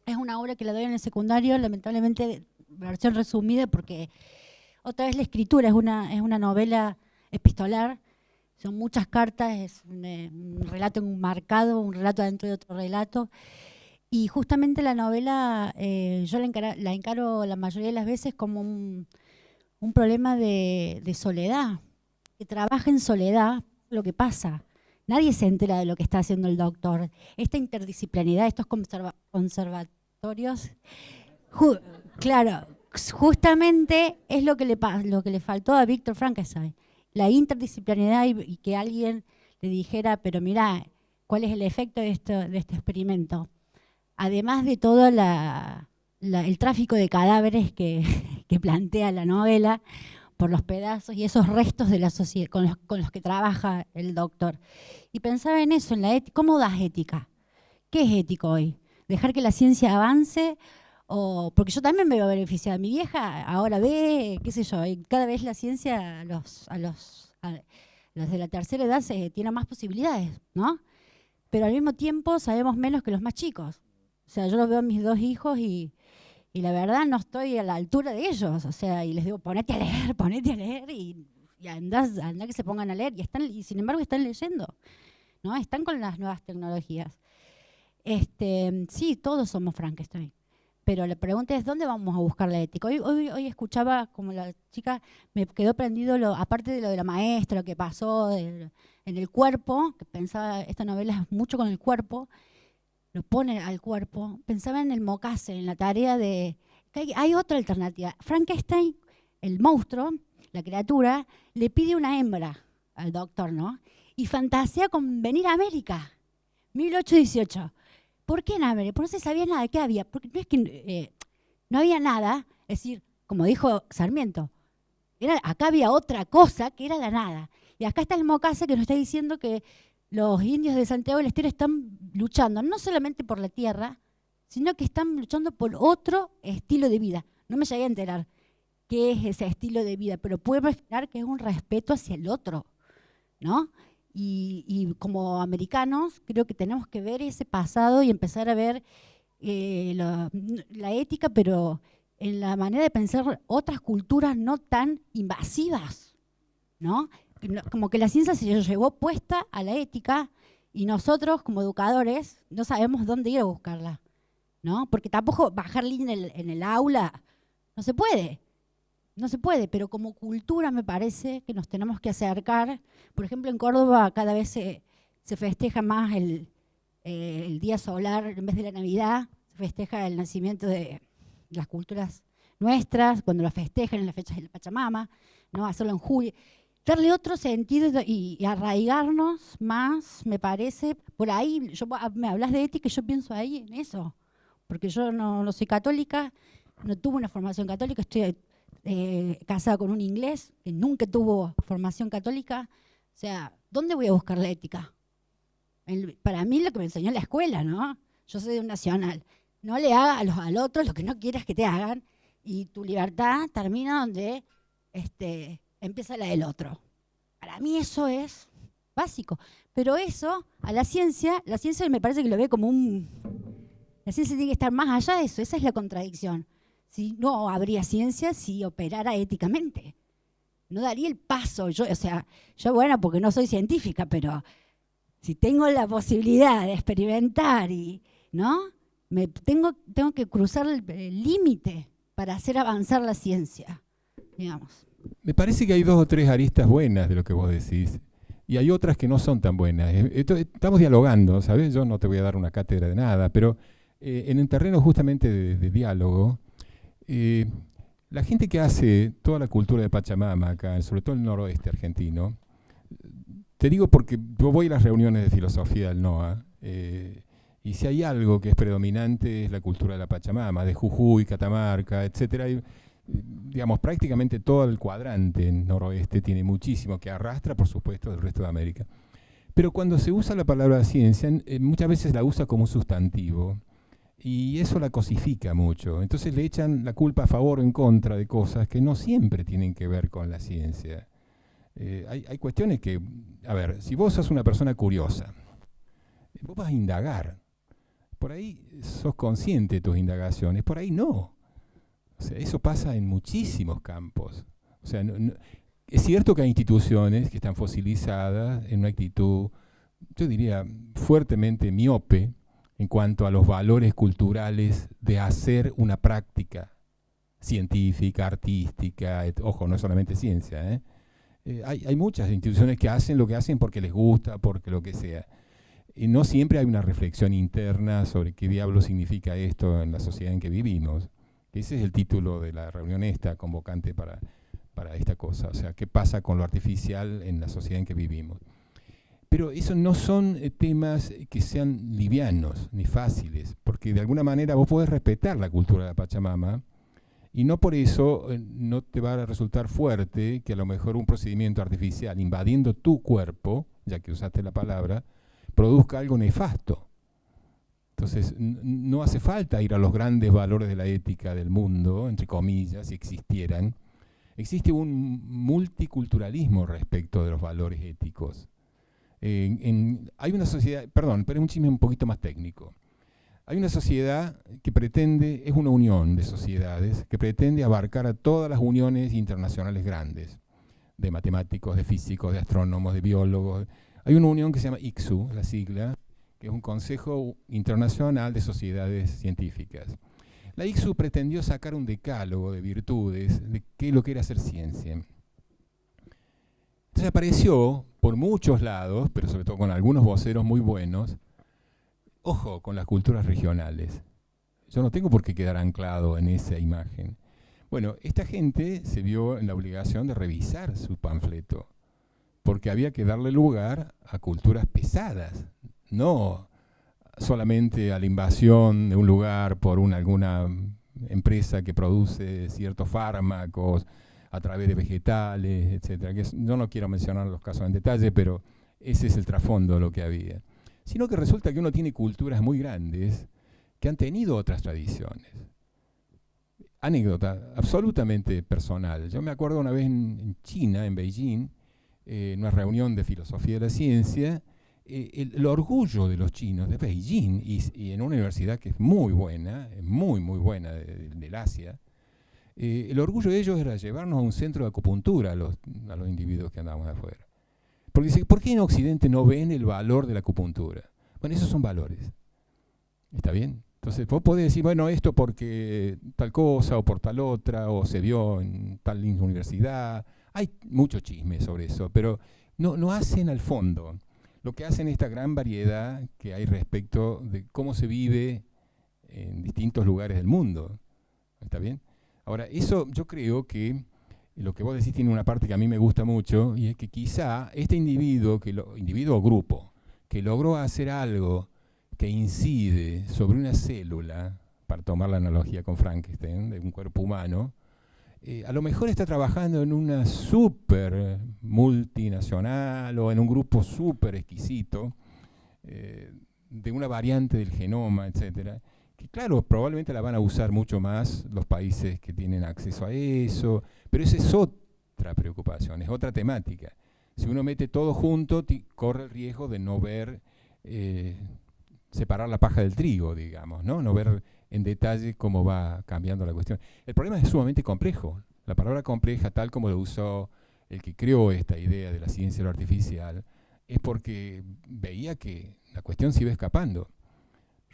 es una obra que la doy en el secundario, lamentablemente versión resumida porque otra vez la escritura es una novela epistolar, son muchas cartas, es un relato enmarcado, un relato dentro de otro relato, y justamente la novela yo la encaro la mayoría de las veces como un problema de soledad, que trabaja en soledad lo que pasa. Nadie se entera de lo que está haciendo el doctor. Esta interdisciplinaridad, estos conservatorios, claro, justamente es lo que le faltó a Víctor Frankenstein. La interdisciplinaridad y que alguien le dijera, pero mirá, ¿cuál es el efecto de este experimento? Además de todo el tráfico de cadáveres que plantea la novela, por los pedazos y esos restos de la sociedad con los que trabaja el doctor. Y pensaba en eso, en la ética. ¿Cómo das ética? ¿Qué es ético hoy? ¿Dejar que la ciencia avance? Porque yo también me veo beneficiada. Mi vieja ahora ve, qué sé yo, y cada vez la ciencia a los de la tercera edad tiene más posibilidades, ¿no? Pero al mismo tiempo sabemos menos que los más chicos. O sea, yo los veo a mis dos hijos y la verdad no estoy a la altura de ellos, o sea, y les digo, ponete a leer y andá que se pongan a leer, y sin embargo están leyendo, ¿no? Están con las nuevas tecnologías. Sí, todos somos Frankenstein, pero la pregunta es, ¿dónde vamos a buscar la ética? Hoy escuchaba, como la chica, me quedó prendido, aparte de lo de la maestra, lo que pasó en el cuerpo, que pensaba, esta novela es mucho con el cuerpo, lo pone al cuerpo, pensaba en el Mocase, en la tarea de... Hay otra alternativa. Frankenstein, el monstruo, la criatura, le pide una hembra al doctor, ¿no? Y fantasea con venir a América, 1818. ¿Por qué en América? Porque no se sabía nada. ¿Qué había? Porque no es que no había nada, es decir, como dijo Sarmiento, acá había otra cosa que era la nada. Y acá está el Mocase que nos está diciendo que los indios de Santiago del Estero están luchando no solamente por la tierra, sino que están luchando por otro estilo de vida. No me llegué a enterar qué es ese estilo de vida, pero puedo imaginar que es un respeto hacia el otro, ¿no? Y como americanos creo que tenemos que ver ese pasado y empezar a ver la ética, pero en la manera de pensar otras culturas no tan invasivas, ¿no? Como que la ciencia se llevó puesta a la ética y nosotros como educadores no sabemos dónde ir a buscarla, ¿no? Porque tampoco bajar línea en el aula no se puede, pero como cultura me parece que nos tenemos que acercar. Por ejemplo, en Córdoba cada vez se festeja más el día solar en vez de la Navidad, se festeja el nacimiento de las culturas nuestras, cuando lo festejan en las fechas de la Pachamama, ¿no? Hacerlo en julio. Darle otro sentido y arraigarnos más, me parece, por ahí, me hablas de ética y yo pienso ahí en eso, porque yo no soy católica, no tuvo una formación católica, estoy casada con un inglés que nunca tuvo formación católica. O sea, ¿dónde voy a buscar la ética? Para mí lo que me enseñó en la escuela, ¿no? Yo soy de un nacional. No le hagas al otro lo que no quieras que te hagan y tu libertad termina donde empieza la del otro. Para mí eso es básico. Pero eso, a la ciencia me parece que lo ve como la ciencia tiene que estar más allá de eso. Esa es la contradicción. Si no habría ciencia si operara éticamente. No daría el paso. Yo, bueno, porque no soy científica, pero si tengo la posibilidad de experimentar ¿no? Tengo que cruzar el límite para hacer avanzar la ciencia, digamos. Me parece que hay 2 o 3 aristas buenas de lo que vos decís, y hay otras que no son tan buenas. Estamos dialogando, ¿sabes? Yo no te voy a dar una cátedra de nada, pero en el terreno justamente de diálogo, la gente que hace toda la cultura de Pachamama acá, sobre todo en el noroeste argentino, te digo porque yo voy a las reuniones de filosofía del NOA, y si hay algo que es predominante es la cultura de la Pachamama, de Jujuy, Catamarca, etcétera. Digamos, prácticamente todo el cuadrante noroeste tiene muchísimo que arrastra, por supuesto, del resto de América. Pero cuando se usa la palabra ciencia, muchas veces la usa como un sustantivo, y eso la cosifica mucho. Entonces le echan la culpa a favor o en contra de cosas que no siempre tienen que ver con la ciencia. Hay cuestiones que, a ver, si vos sos una persona curiosa, vos vas a indagar. Por ahí sos consciente de tus indagaciones, por ahí no. O sea, eso pasa en muchísimos campos. O sea, es cierto que hay instituciones que están fosilizadas en una actitud, yo diría, fuertemente miope en cuanto a los valores culturales de hacer una práctica científica, artística, ojo, no es solamente ciencia, hay muchas instituciones que hacen lo que hacen porque les gusta, porque lo que sea. Y no siempre hay una reflexión interna sobre qué diablo significa esto en la sociedad en que vivimos. Ese es el título de la reunión esta, convocante para esta cosa. O sea, ¿qué pasa con lo artificial en la sociedad en que vivimos? Pero eso no son temas que sean livianos ni fáciles, porque de alguna manera vos podés respetar la cultura de la Pachamama y no por eso no te va a resultar fuerte que a lo mejor un procedimiento artificial invadiendo tu cuerpo, ya que usaste la palabra, produzca algo nefasto. Entonces, no hace falta ir a los grandes valores de la ética del mundo, entre comillas, si existieran. Existe un multiculturalismo respecto de los valores éticos. Hay una sociedad, perdón, pero es un chisme un poquito más técnico. Hay una sociedad que pretende, es una unión de sociedades, que pretende abarcar a todas las uniones internacionales grandes, de matemáticos, de físicos, de astrónomos, de biólogos. Hay una unión que se llama ICSU, la sigla, que es un Consejo Internacional de Sociedades Científicas. La ICSU pretendió sacar un decálogo de virtudes de qué es lo que era hacer ciencia. Entonces apareció por muchos lados, pero sobre todo con algunos voceros muy buenos, ojo con las culturas regionales. Yo no tengo por qué quedar anclado en esa imagen. Bueno, esta gente se vio en la obligación de revisar su panfleto, porque había que darle lugar a culturas pesadas, no solamente a la invasión de un lugar por alguna empresa que produce ciertos fármacos a través de vegetales, etcétera. Yo no quiero mencionar los casos en detalle, pero ese es el trasfondo de lo que había. Sino que resulta que uno tiene culturas muy grandes que han tenido otras tradiciones. Anécdota absolutamente personal. Yo me acuerdo una vez en China, en Beijing, en una reunión de filosofía de la ciencia, el orgullo de los chinos de Beijing y en una universidad que es muy buena, muy buena del Asia, el orgullo de ellos era llevarnos a un centro de acupuntura a los individuos que andábamos afuera. Porque dice, ¿por qué en Occidente no ven el valor de la acupuntura? Bueno, esos son valores. ¿Está bien? Entonces vos podés decir, bueno, esto porque tal cosa o por tal otra, o se vio en tal universidad. Hay mucho chisme sobre eso, pero no hacen al fondo lo que hacen esta gran variedad que hay respecto de cómo se vive en distintos lugares del mundo. ¿Está bien? Ahora, eso yo creo que lo que vos decís tiene una parte que a mí me gusta mucho, y es que quizá este individuo o grupo que logró hacer algo que incide sobre una célula para tomar la analogía con Frankenstein, de un cuerpo humano, a lo mejor está trabajando en una súper multinacional o en un grupo súper exquisito de una variante del genoma, etcétera, que claro, probablemente la van a usar mucho más los países que tienen acceso a eso, pero esa es otra preocupación, es otra temática. Si uno mete todo junto, corre el riesgo de no ver, separar la paja del trigo, digamos, ¿no? No ver en detalle cómo va cambiando la cuestión. El problema es sumamente complejo. La palabra compleja, tal como lo usó el que creó esta idea de la ciencia de lo artificial, es porque veía que la cuestión se iba escapando.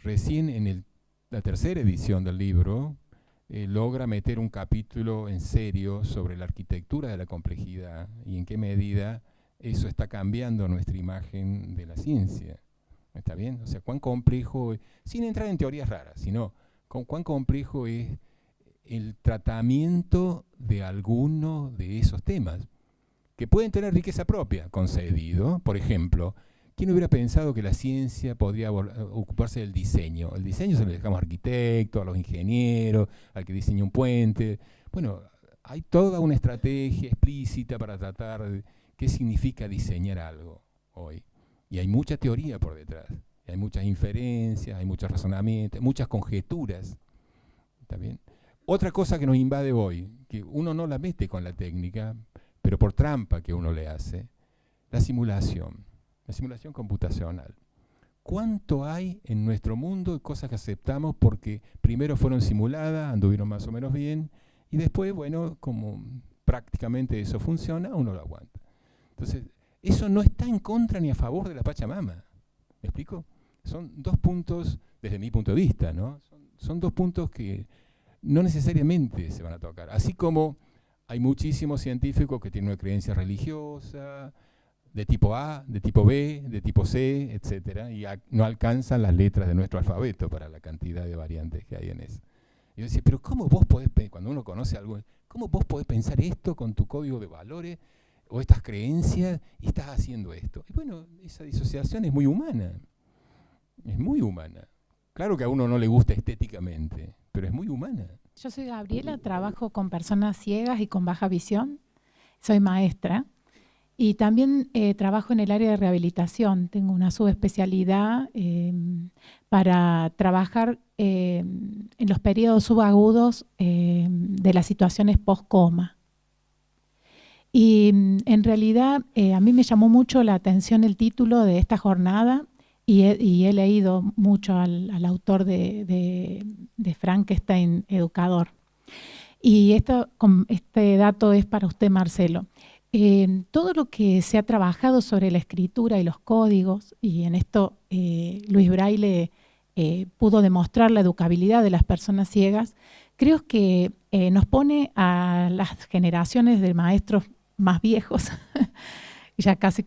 Recién en la tercera edición del libro logra meter un capítulo en serio sobre la arquitectura de la complejidad y en qué medida eso está cambiando nuestra imagen de la ciencia. ¿Está bien? O sea, cuán complejo, sin entrar en teorías raras, sino cuán complejo es el tratamiento de algunos de esos temas, que pueden tener riqueza propia, concedido. Por ejemplo, ¿quién hubiera pensado que la ciencia podría ocuparse del diseño? El diseño se lo dejamos a arquitectos, a los ingenieros, al que diseña un puente. Bueno, hay toda una estrategia explícita para tratar de qué significa diseñar algo hoy. Y hay mucha teoría por detrás, hay muchas inferencias, hay muchos razonamientos, muchas conjeturas. ¿Está bien? Otra cosa que nos invade hoy, que uno no la mete con la técnica, pero por trampa que uno le hace, la simulación computacional. ¿Cuánto hay en nuestro mundo de cosas que aceptamos porque primero fueron simuladas, anduvieron más o menos bien, y después, bueno, como prácticamente eso funciona, uno lo aguanta? Entonces, eso no está en contra ni a favor de la Pachamama. ¿Me explico? Son dos puntos, desde mi punto de vista, ¿no? Son dos puntos que no necesariamente se van a tocar. Así como hay muchísimos científicos que tienen una creencia religiosa, de tipo A, de tipo B, de tipo C, etcétera, y no alcanzan las letras de nuestro alfabeto para la cantidad de variantes que hay en eso. Y yo decía, pero ¿cómo vos podés, cuando uno conoce algo, cómo vos podés pensar esto con tu código de valores o estas creencias y estás haciendo esto? Y bueno, esa disociación es muy humana. Es muy humana. Claro que a uno no le gusta estéticamente, pero es muy humana. Yo soy Gabriela, trabajo con personas ciegas y con baja visión. Soy maestra y también trabajo en el área de rehabilitación. Tengo una subespecialidad para trabajar en los periodos subagudos de las situaciones post-coma. Y en realidad a mí me llamó mucho la atención el título de esta jornada y he leído mucho al autor de Frankenstein, Educador. Y este dato es para usted, Marcelo. Todo lo que se ha trabajado sobre la escritura y los códigos, y en esto Luis Braille pudo demostrar la educabilidad de las personas ciegas, creo que nos pone a las generaciones de maestros más viejos, ya casi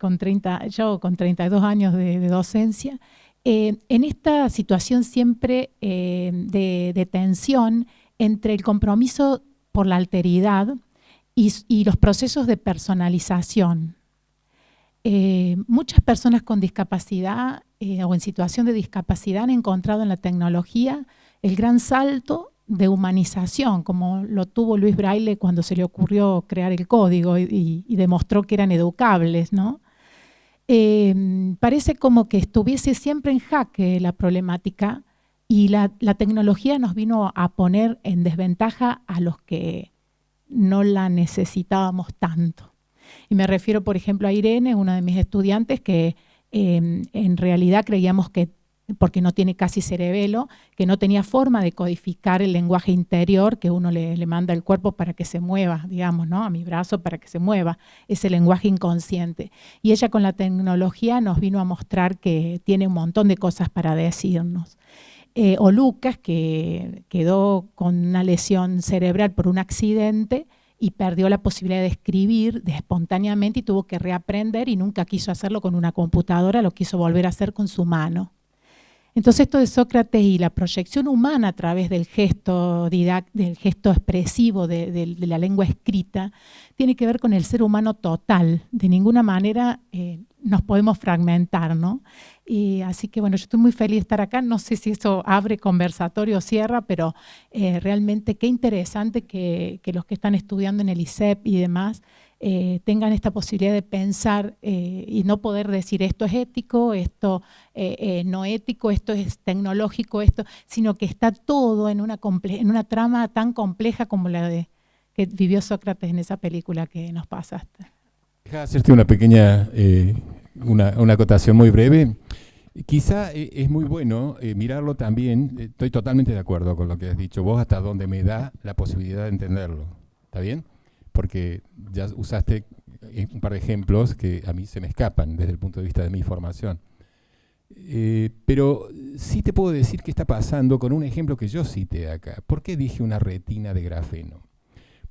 yo con 32 años de docencia, en esta situación siempre de tensión entre el compromiso por la alteridad y los procesos de personalización. Muchas personas con discapacidad o en situación de discapacidad han encontrado en la tecnología el gran salto de humanización, como lo tuvo Luis Braille cuando se le ocurrió crear el código y demostró que eran educables, ¿no? Parece como que estuviese siempre en jaque la problemática y la tecnología nos vino a poner en desventaja a los que no la necesitábamos tanto. Y me refiero, por ejemplo, a Irene, una de mis estudiantes, que en realidad creíamos que, porque no tiene casi cerebelo, que no tenía forma de codificar el lenguaje interior que uno le manda al cuerpo para que se mueva, digamos, ¿no? A mi brazo para que se mueva, ese lenguaje inconsciente. Y ella con la tecnología nos vino a mostrar que tiene un montón de cosas para decirnos. O Lucas, que quedó con una lesión cerebral por un accidente y perdió la posibilidad de escribir espontáneamente y tuvo que reaprender y nunca quiso hacerlo con una computadora, lo quiso volver a hacer con su mano. Entonces esto de Sócrates y la proyección humana a través del gesto expresivo de la lengua escrita tiene que ver con el ser humano total. De ninguna manera nos podemos fragmentar, ¿no? Y así que bueno, yo estoy muy feliz de estar acá. No sé si eso abre conversatorio o cierra, pero realmente qué interesante que los que están estudiando en el ISEP y demás tengan esta posibilidad de pensar y no poder decir esto es ético, esto no ético, esto es tecnológico, sino que está todo en una trama tan compleja como la de que vivió Sócrates en esa película que nos pasaste. Deja hacerte una pequeña, una acotación muy breve. Quizá es muy bueno mirarlo también, estoy totalmente de acuerdo con lo que has dicho vos, hasta donde me da la posibilidad de entenderlo, ¿está bien? Porque ya usaste un par de ejemplos que a mí se me escapan desde el punto de vista de mi formación. Pero sí te puedo decir qué está pasando con un ejemplo que yo cité acá. ¿Por qué dije una retina de grafeno?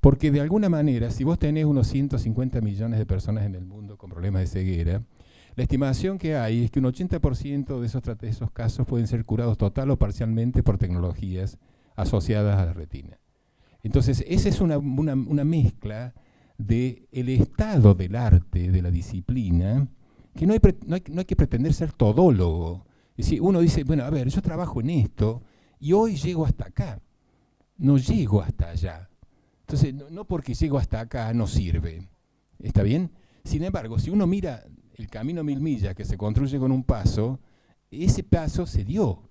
Porque de alguna manera, si vos tenés unos 150 millones de personas en el mundo con problemas de ceguera, la estimación que hay es que un 80% de esos casos pueden ser curados total o parcialmente por tecnologías asociadas a la retina. Entonces, esa es una mezcla del estado del arte, de la disciplina, que no hay que pretender ser todólogo. Es decir, uno dice, bueno, a ver, yo trabajo en esto y hoy llego hasta acá, no llego hasta allá. Entonces, no porque llego hasta acá no sirve, ¿está bien? Sin embargo, si uno mira el camino 1000 millas que se construye con un paso, ese paso se dio,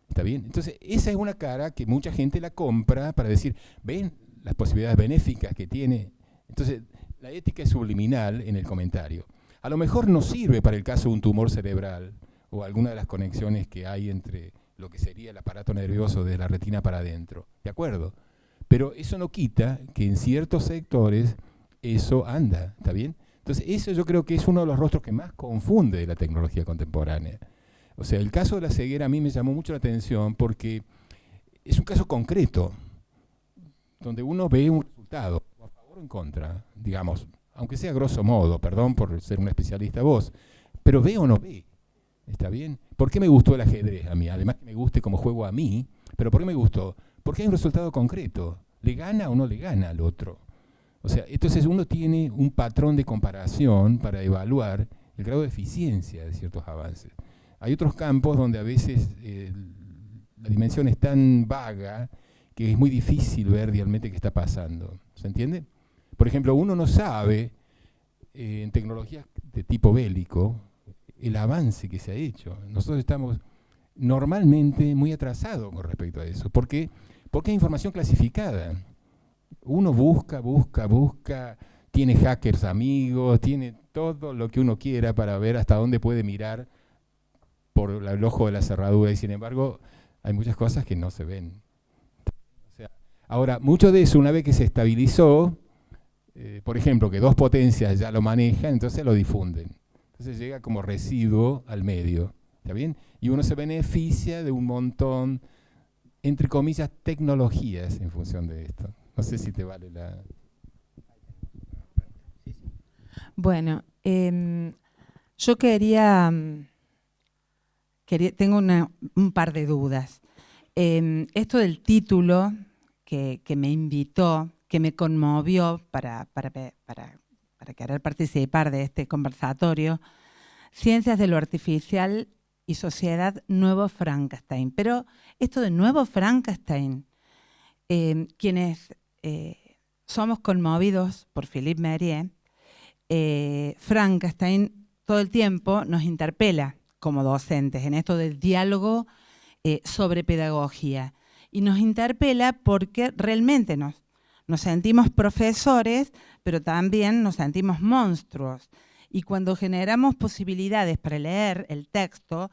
¿está bien? Entonces, esa es una cara que mucha gente la compra para decir, ven las posibilidades benéficas que tiene. Entonces, la ética es subliminal en el comentario. A lo mejor no sirve para el caso de un tumor cerebral o alguna de las conexiones que hay entre lo que sería el aparato nervioso de la retina para adentro, ¿de acuerdo? Pero eso no quita que en ciertos sectores eso anda, ¿está bien? Entonces, eso yo creo que es uno de los rostros que más confunde de la tecnología contemporánea. O sea, el caso de la ceguera a mí me llamó mucho la atención porque es un caso concreto, donde uno ve un resultado, a favor o en contra, digamos, aunque sea grosso modo, perdón por ser un especialista vos, pero ve o no ve, ¿está bien? ¿Por qué me gustó el ajedrez a mí? Además que me guste como juego a mí, pero ¿por qué me gustó? Porque hay un resultado concreto, ¿le gana o no le gana al otro? O sea, entonces uno tiene un patrón de comparación para evaluar el grado de eficiencia de ciertos avances. Hay otros campos donde a veces la dimensión es tan vaga que es muy difícil ver realmente qué está pasando. ¿Se entiende? Por ejemplo, uno no sabe en tecnologías de tipo bélico el avance que se ha hecho. Nosotros estamos normalmente muy atrasados con respecto a eso. ¿Por qué? Porque hay información clasificada. Uno busca, tiene hackers amigos, tiene todo lo que uno quiera para ver hasta dónde puede mirar por el ojo de la cerradura y sin embargo hay muchas cosas que no se ven. O sea, ahora, mucho de eso una vez que se estabilizó, por ejemplo, que dos potencias ya lo manejan, entonces lo difunden. Entonces llega como residuo al medio, ¿está bien? Y uno se beneficia de un montón, entre comillas, tecnologías en función de esto. No sé si te vale la... Bueno, yo tengo un par de dudas. Esto del título que me invitó, que me conmovió para querer participar de este conversatorio, Ciencias de lo Artificial y Sociedad Nuevo Frankenstein. Pero esto de Nuevo Frankenstein, quienes somos conmovidos por Philippe Mérieux, Frankenstein todo el tiempo nos interpela como docentes en esto del diálogo sobre pedagogía. Y nos interpela porque realmente nos sentimos profesores, pero también nos sentimos monstruos. Y cuando generamos posibilidades para leer el texto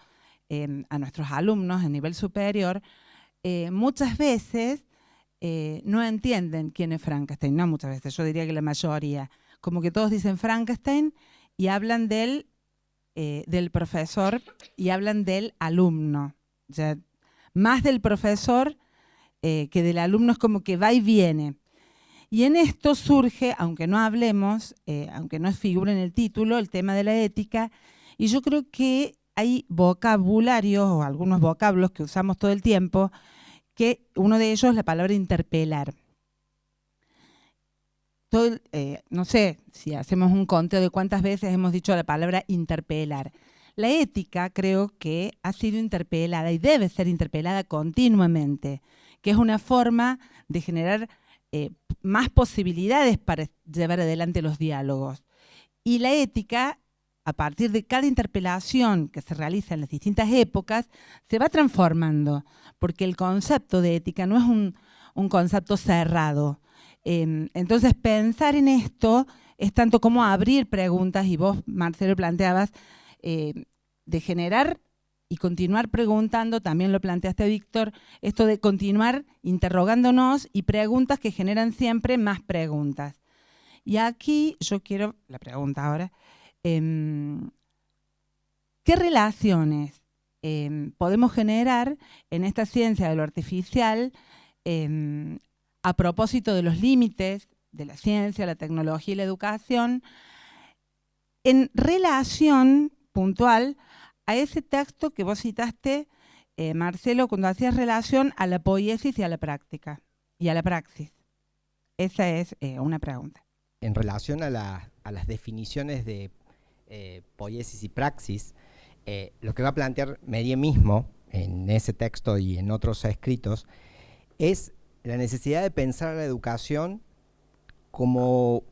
a nuestros alumnos en nivel superior, muchas veces no entienden quién es Frankenstein. No muchas veces, yo diría que la mayoría. Como que todos dicen Frankenstein y hablan del profesor y hablan del alumno. O sea, más del profesor que del alumno, es como que va y viene. Y en esto surge, aunque no hablemos, aunque no figure en el título, el tema de la ética. Y yo creo que hay vocabularios o algunos vocablos que usamos todo el tiempo, que uno de ellos es la palabra interpelar. No sé si hacemos un conteo de cuántas veces hemos dicho la palabra interpelar. La ética creo que ha sido interpelada y debe ser interpelada continuamente, que es una forma de generar más posibilidades para llevar adelante los diálogos. Y la ética, a partir de cada interpelación que se realiza en las distintas épocas, se va transformando, porque el concepto de ética no es un concepto cerrado. Entonces, pensar en esto es tanto como abrir preguntas, y vos, Marcelo, planteabas, de generar y continuar preguntando, también lo planteaste, Víctor, esto de continuar interrogándonos y preguntas que generan siempre más preguntas. Y aquí yo quiero, la pregunta ahora, ¿qué relaciones podemos generar en esta ciencia de lo artificial a propósito de los límites de la ciencia, la tecnología y la educación, en relación puntual a ese texto que vos citaste, Marcelo, cuando hacías relación a la poiesis y a la práctica, y a la praxis? Esa es una pregunta. En relación a las definiciones de poiesis y praxis, lo que va a plantear Mériès mismo en ese texto y en otros escritos es la necesidad de pensar la educación como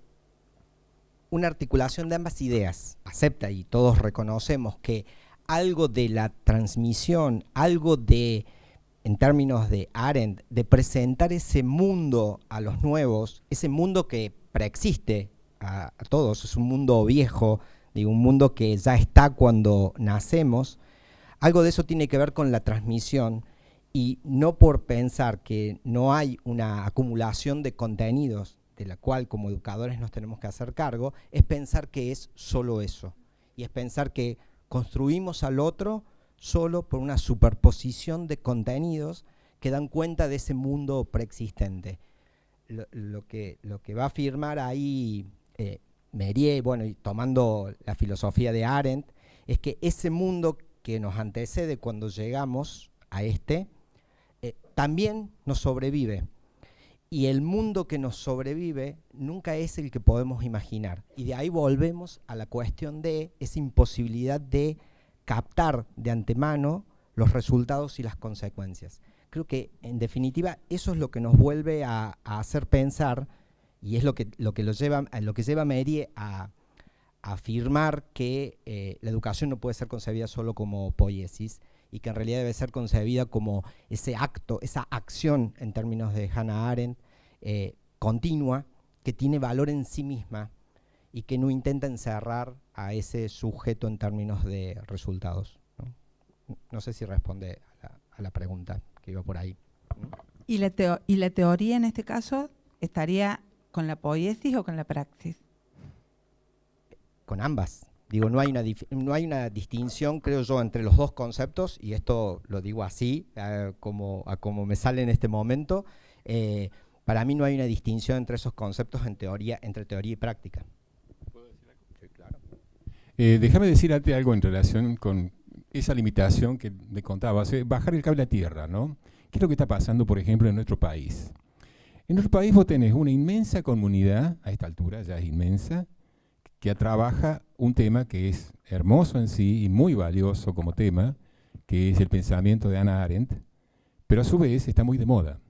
una articulación de ambas ideas. Acepta, y todos reconocemos, que algo de la transmisión, algo de, en términos de Arendt, de presentar ese mundo a los nuevos, ese mundo que preexiste a todos, es un mundo viejo, digo, un mundo que ya está cuando nacemos, algo de eso tiene que ver con la transmisión, y no por pensar que no hay una acumulación de contenidos de la cual como educadores nos tenemos que hacer cargo, es pensar que es solo eso, y es pensar que construimos al otro solo por una superposición de contenidos que dan cuenta de ese mundo preexistente. Lo que va a afirmar ahí Mériès, bueno, y tomando la filosofía de Arendt, es que ese mundo que nos antecede cuando llegamos a también nos sobrevive. Y el mundo que nos sobrevive nunca es el que podemos imaginar. Y de ahí volvemos a la cuestión de esa imposibilidad de captar de antemano los resultados y las consecuencias. Creo que, en definitiva, eso es lo que nos vuelve a hacer pensar, y es lo que lleva a Mériès a afirmar que la educación no puede ser concebida solo como poiesis, y que en realidad debe ser concebida como ese acto, esa acción, en términos de Hannah Arendt, continua, que tiene valor en sí misma y que no intenta encerrar a ese sujeto en términos de resultados, ¿no? No sé si responde a la pregunta que iba por ahí. ¿Y la teoría en este caso estaría con la poiesis o con la praxis? Con ambas. Digo, no hay una distinción, creo yo, entre los dos conceptos, y esto lo digo así, como me sale en este momento. Para mí no hay una distinción entre esos conceptos entre teoría y práctica. ¿Puedo decir algo? Sí, claro. Déjame decirte algo en relación con esa limitación que me contabas, bajar el cable a tierra, ¿no? ¿Qué es lo que está pasando, por ejemplo, en nuestro país? En nuestro país vos tenés una inmensa comunidad, a esta altura ya es inmensa, que trabaja un tema que es hermoso en sí y muy valioso como tema, que es el pensamiento de Hannah Arendt, pero a su vez está muy de moda.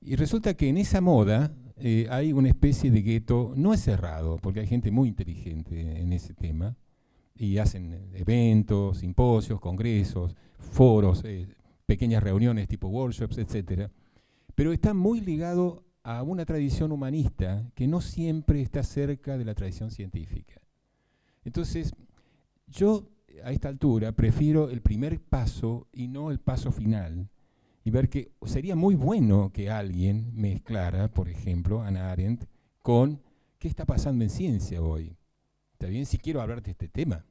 Y resulta que en esa moda hay una especie de gueto, no es cerrado, porque hay gente muy inteligente en ese tema, y hacen eventos, simposios, congresos, foros, pequeñas reuniones tipo workshops, etc. Pero está muy ligado a una tradición humanista que no siempre está cerca de la tradición científica. Entonces, yo a esta altura prefiero el primer paso y no el paso final, y ver que sería muy bueno que alguien mezclara, por ejemplo, Hannah Arendt, con qué está pasando en ciencia hoy. ¿Está bien? Si quiero hablar de este tema.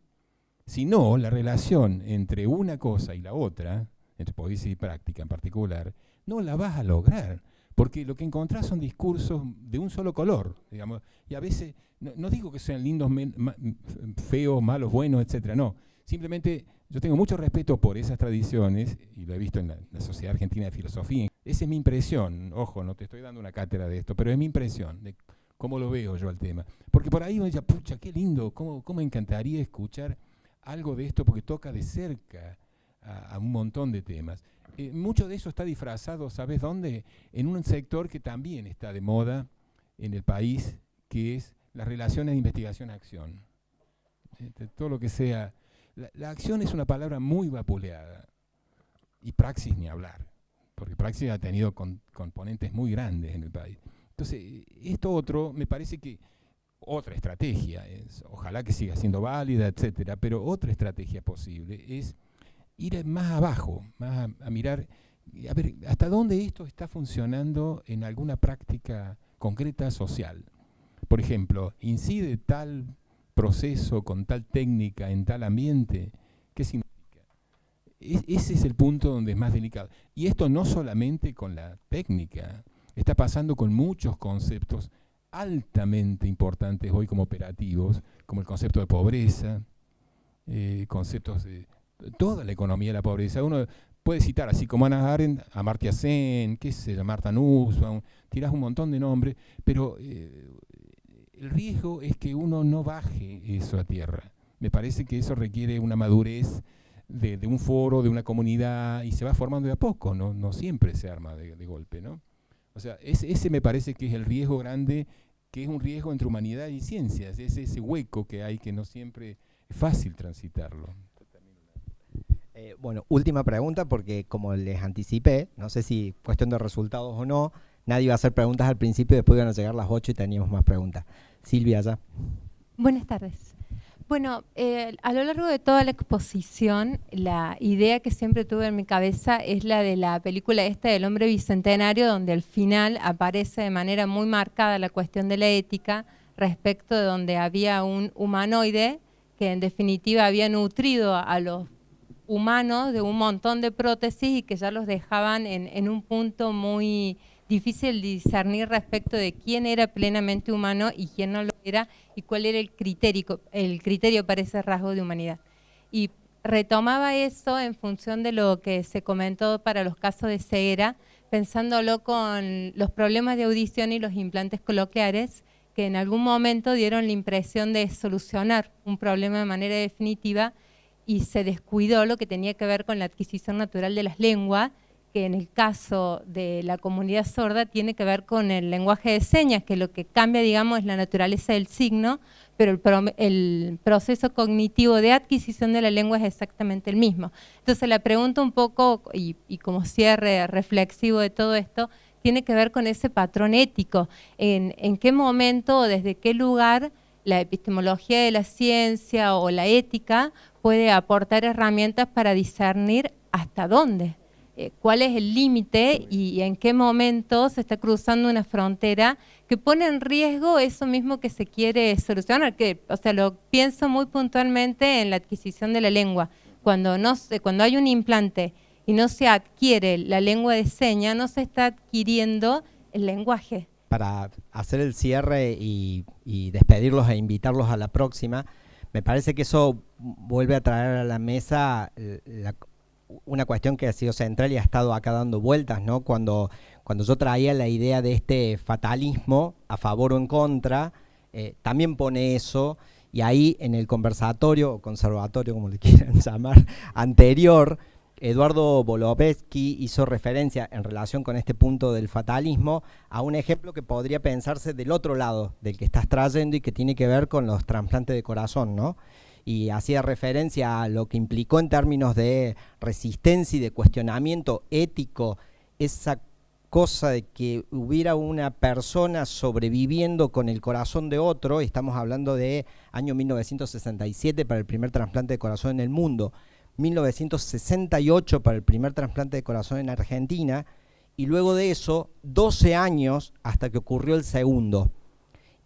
Si no, la relación entre una cosa y la otra, entre poesía y práctica en particular, no la vas a lograr. Porque lo que encontrás son discursos de un solo color, digamos, y a veces, no digo que sean lindos, feos, malos, buenos, etcétera, no. Simplemente yo tengo mucho respeto por esas tradiciones, y lo he visto en la Sociedad Argentina de Filosofía. Esa es mi impresión, ojo, no te estoy dando una cátedra de esto, pero es mi impresión de cómo lo veo yo al tema. Porque por ahí uno dice, pucha, qué lindo, cómo me encantaría escuchar algo de esto porque toca de cerca a un montón de temas. Mucho de eso está disfrazado, ¿sabes dónde? En un sector que también está de moda en el país, que es las relaciones de investigación-acción. Todo lo que sea... La acción es una palabra muy vapuleada, y praxis ni hablar, porque praxis ha tenido componentes muy grandes en el país. Entonces, esto otro, me parece que otra estrategia, ojalá que siga siendo válida, etcétera, pero otra estrategia posible es ir más abajo, más a mirar, a ver, hasta dónde esto está funcionando en alguna práctica concreta social. Por ejemplo, ¿incide tal proceso con tal técnica en tal ambiente? ¿Qué significa? Ese es el punto donde es más delicado. Y esto no solamente con la técnica, está pasando con muchos conceptos altamente importantes hoy como operativos, como el concepto de pobreza, conceptos de toda la economía de la pobreza. Uno puede citar, así como Hannah Arendt, a Amartya Sen, qué sé yo, Martha Nussbaum, tirás un montón de nombres, pero el riesgo es que uno no baje eso a tierra. Me parece que eso requiere una madurez de un foro, de una comunidad, y se va formando de a poco, no siempre se arma de golpe, ¿no? O sea, ese me parece que es el riesgo grande, que es un riesgo entre humanidad y ciencias, es ese hueco que hay que no siempre es fácil transitarlo. Bueno, última pregunta, porque como les anticipé, no sé si cuestión de resultados o no, nadie iba a hacer preguntas al principio, después iban a llegar las 8 y teníamos más preguntas. Silvia, ya. Buenas tardes. Bueno, a lo largo de toda la exposición, la idea que siempre tuve en mi cabeza es la de la película esta del hombre bicentenario, donde al final aparece de manera muy marcada la cuestión de la ética respecto de donde había un humanoide que en definitiva había nutrido a los humanos de un montón de prótesis y que ya los dejaban en un punto muy difícil de discernir respecto de quién era plenamente humano y quién no lo era y cuál era el criterio para ese rasgo de humanidad. Y retomaba eso en función de lo que se comentó para los casos de ceguera, pensándolo con los problemas de audición y los implantes cocleares, que en algún momento dieron la impresión de solucionar un problema de manera definitiva y se descuidó lo que tenía que ver con la adquisición natural de las lenguas, que en el caso de la comunidad sorda tiene que ver con el lenguaje de señas, que lo que cambia, digamos, es la naturaleza del signo, pero el proceso cognitivo de adquisición de la lengua es exactamente el mismo. Entonces la pregunta un poco, y como cierre reflexivo de todo esto, tiene que ver con ese patrón ético, en qué momento o desde qué lugar la epistemología de la ciencia o la ética puede aportar herramientas para discernir hasta dónde, cuál es el límite y en qué momento se está cruzando una frontera que pone en riesgo eso mismo que se quiere solucionar. O sea, lo pienso muy puntualmente en la adquisición de la lengua. Cuando hay un implante y no se adquiere la lengua de señas, no se está adquiriendo el lenguaje. Para hacer el cierre y despedirlos e invitarlos a la próxima, me parece que eso vuelve a traer a la mesa una cuestión que ha sido central y ha estado acá dando vueltas, ¿no? Cuando yo traía la idea de este fatalismo, a favor o en contra, también pone eso, y ahí en el conversatorio, o conservatorio, como le quieran llamar, anterior, Eduardo Volovetsky hizo referencia en relación con este punto del fatalismo a un ejemplo que podría pensarse del otro lado del que estás trayendo y que tiene que ver con los trasplantes de corazón, ¿no? Y hacía referencia a lo que implicó en términos de resistencia y de cuestionamiento ético esa cosa de que hubiera una persona sobreviviendo con el corazón de otro. Estamos hablando de año 1967 para el primer trasplante de corazón en el mundo, 1968 para el primer trasplante de corazón en Argentina, y luego de eso 12 años hasta que ocurrió el segundo.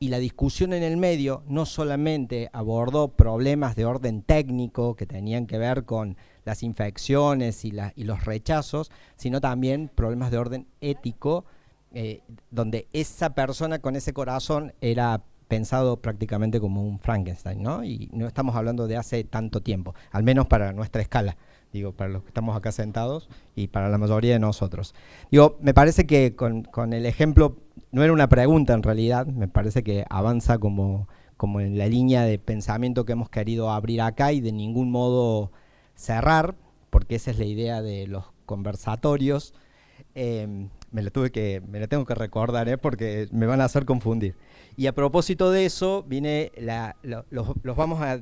Y la discusión en el medio no solamente abordó problemas de orden técnico que tenían que ver con las infecciones y los rechazos, sino también problemas de orden ético, donde esa persona con ese corazón era pensado prácticamente como un Frankenstein, ¿no? Y no estamos hablando de hace tanto tiempo, al menos para nuestra escala, digo, para los que estamos acá sentados y para la mayoría de nosotros. Digo, me parece que con el ejemplo, no era una pregunta en realidad, me parece que avanza como como en la línea de pensamiento que hemos querido abrir acá y de ningún modo cerrar, porque esa es la idea de los conversatorios. Me lo tengo que recordar, porque me van a hacer confundir. Y a propósito de eso, los vamos a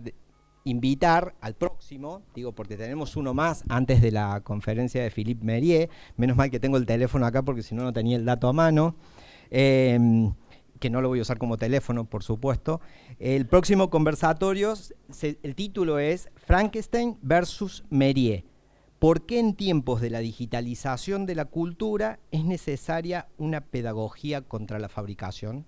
invitar al próximo, digo porque tenemos uno más antes de la conferencia de Philippe Mériez, menos mal que tengo el teléfono acá porque si no, no tenía el dato a mano, que no lo voy a usar como teléfono, por supuesto. El próximo conversatorio, el título es Frankenstein versus Mériez. ¿Por qué en tiempos de la digitalización de la cultura es necesaria una pedagogía contra la fabricación?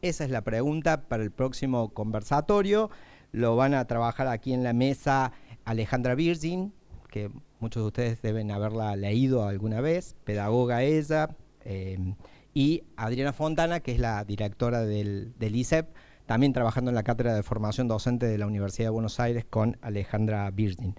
Esa es la pregunta para el próximo conversatorio. Lo van a trabajar aquí en la mesa Alejandra Virgin, que muchos de ustedes deben haberla leído alguna vez, pedagoga ella, y Adriana Fontana, que es la directora del ISEP, también trabajando en la Cátedra de Formación Docente de la Universidad de Buenos Aires con Alejandra Virgin.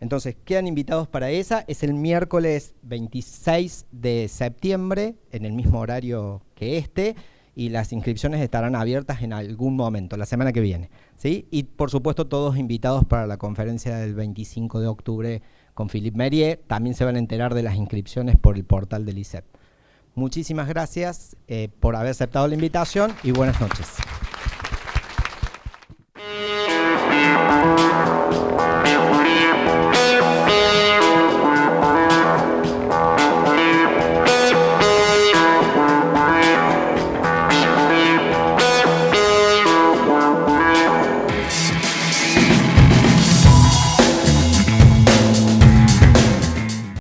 Entonces, quedan invitados para esa. Es el miércoles 26 de septiembre, en el mismo horario que este, y las inscripciones estarán abiertas en algún momento, la semana que viene, ¿sí? Y por supuesto todos invitados para la conferencia del 25 de octubre con Philippe Mériez. También se van a enterar de las inscripciones por el portal del ISEP. Muchísimas gracias por haber aceptado la invitación y buenas noches.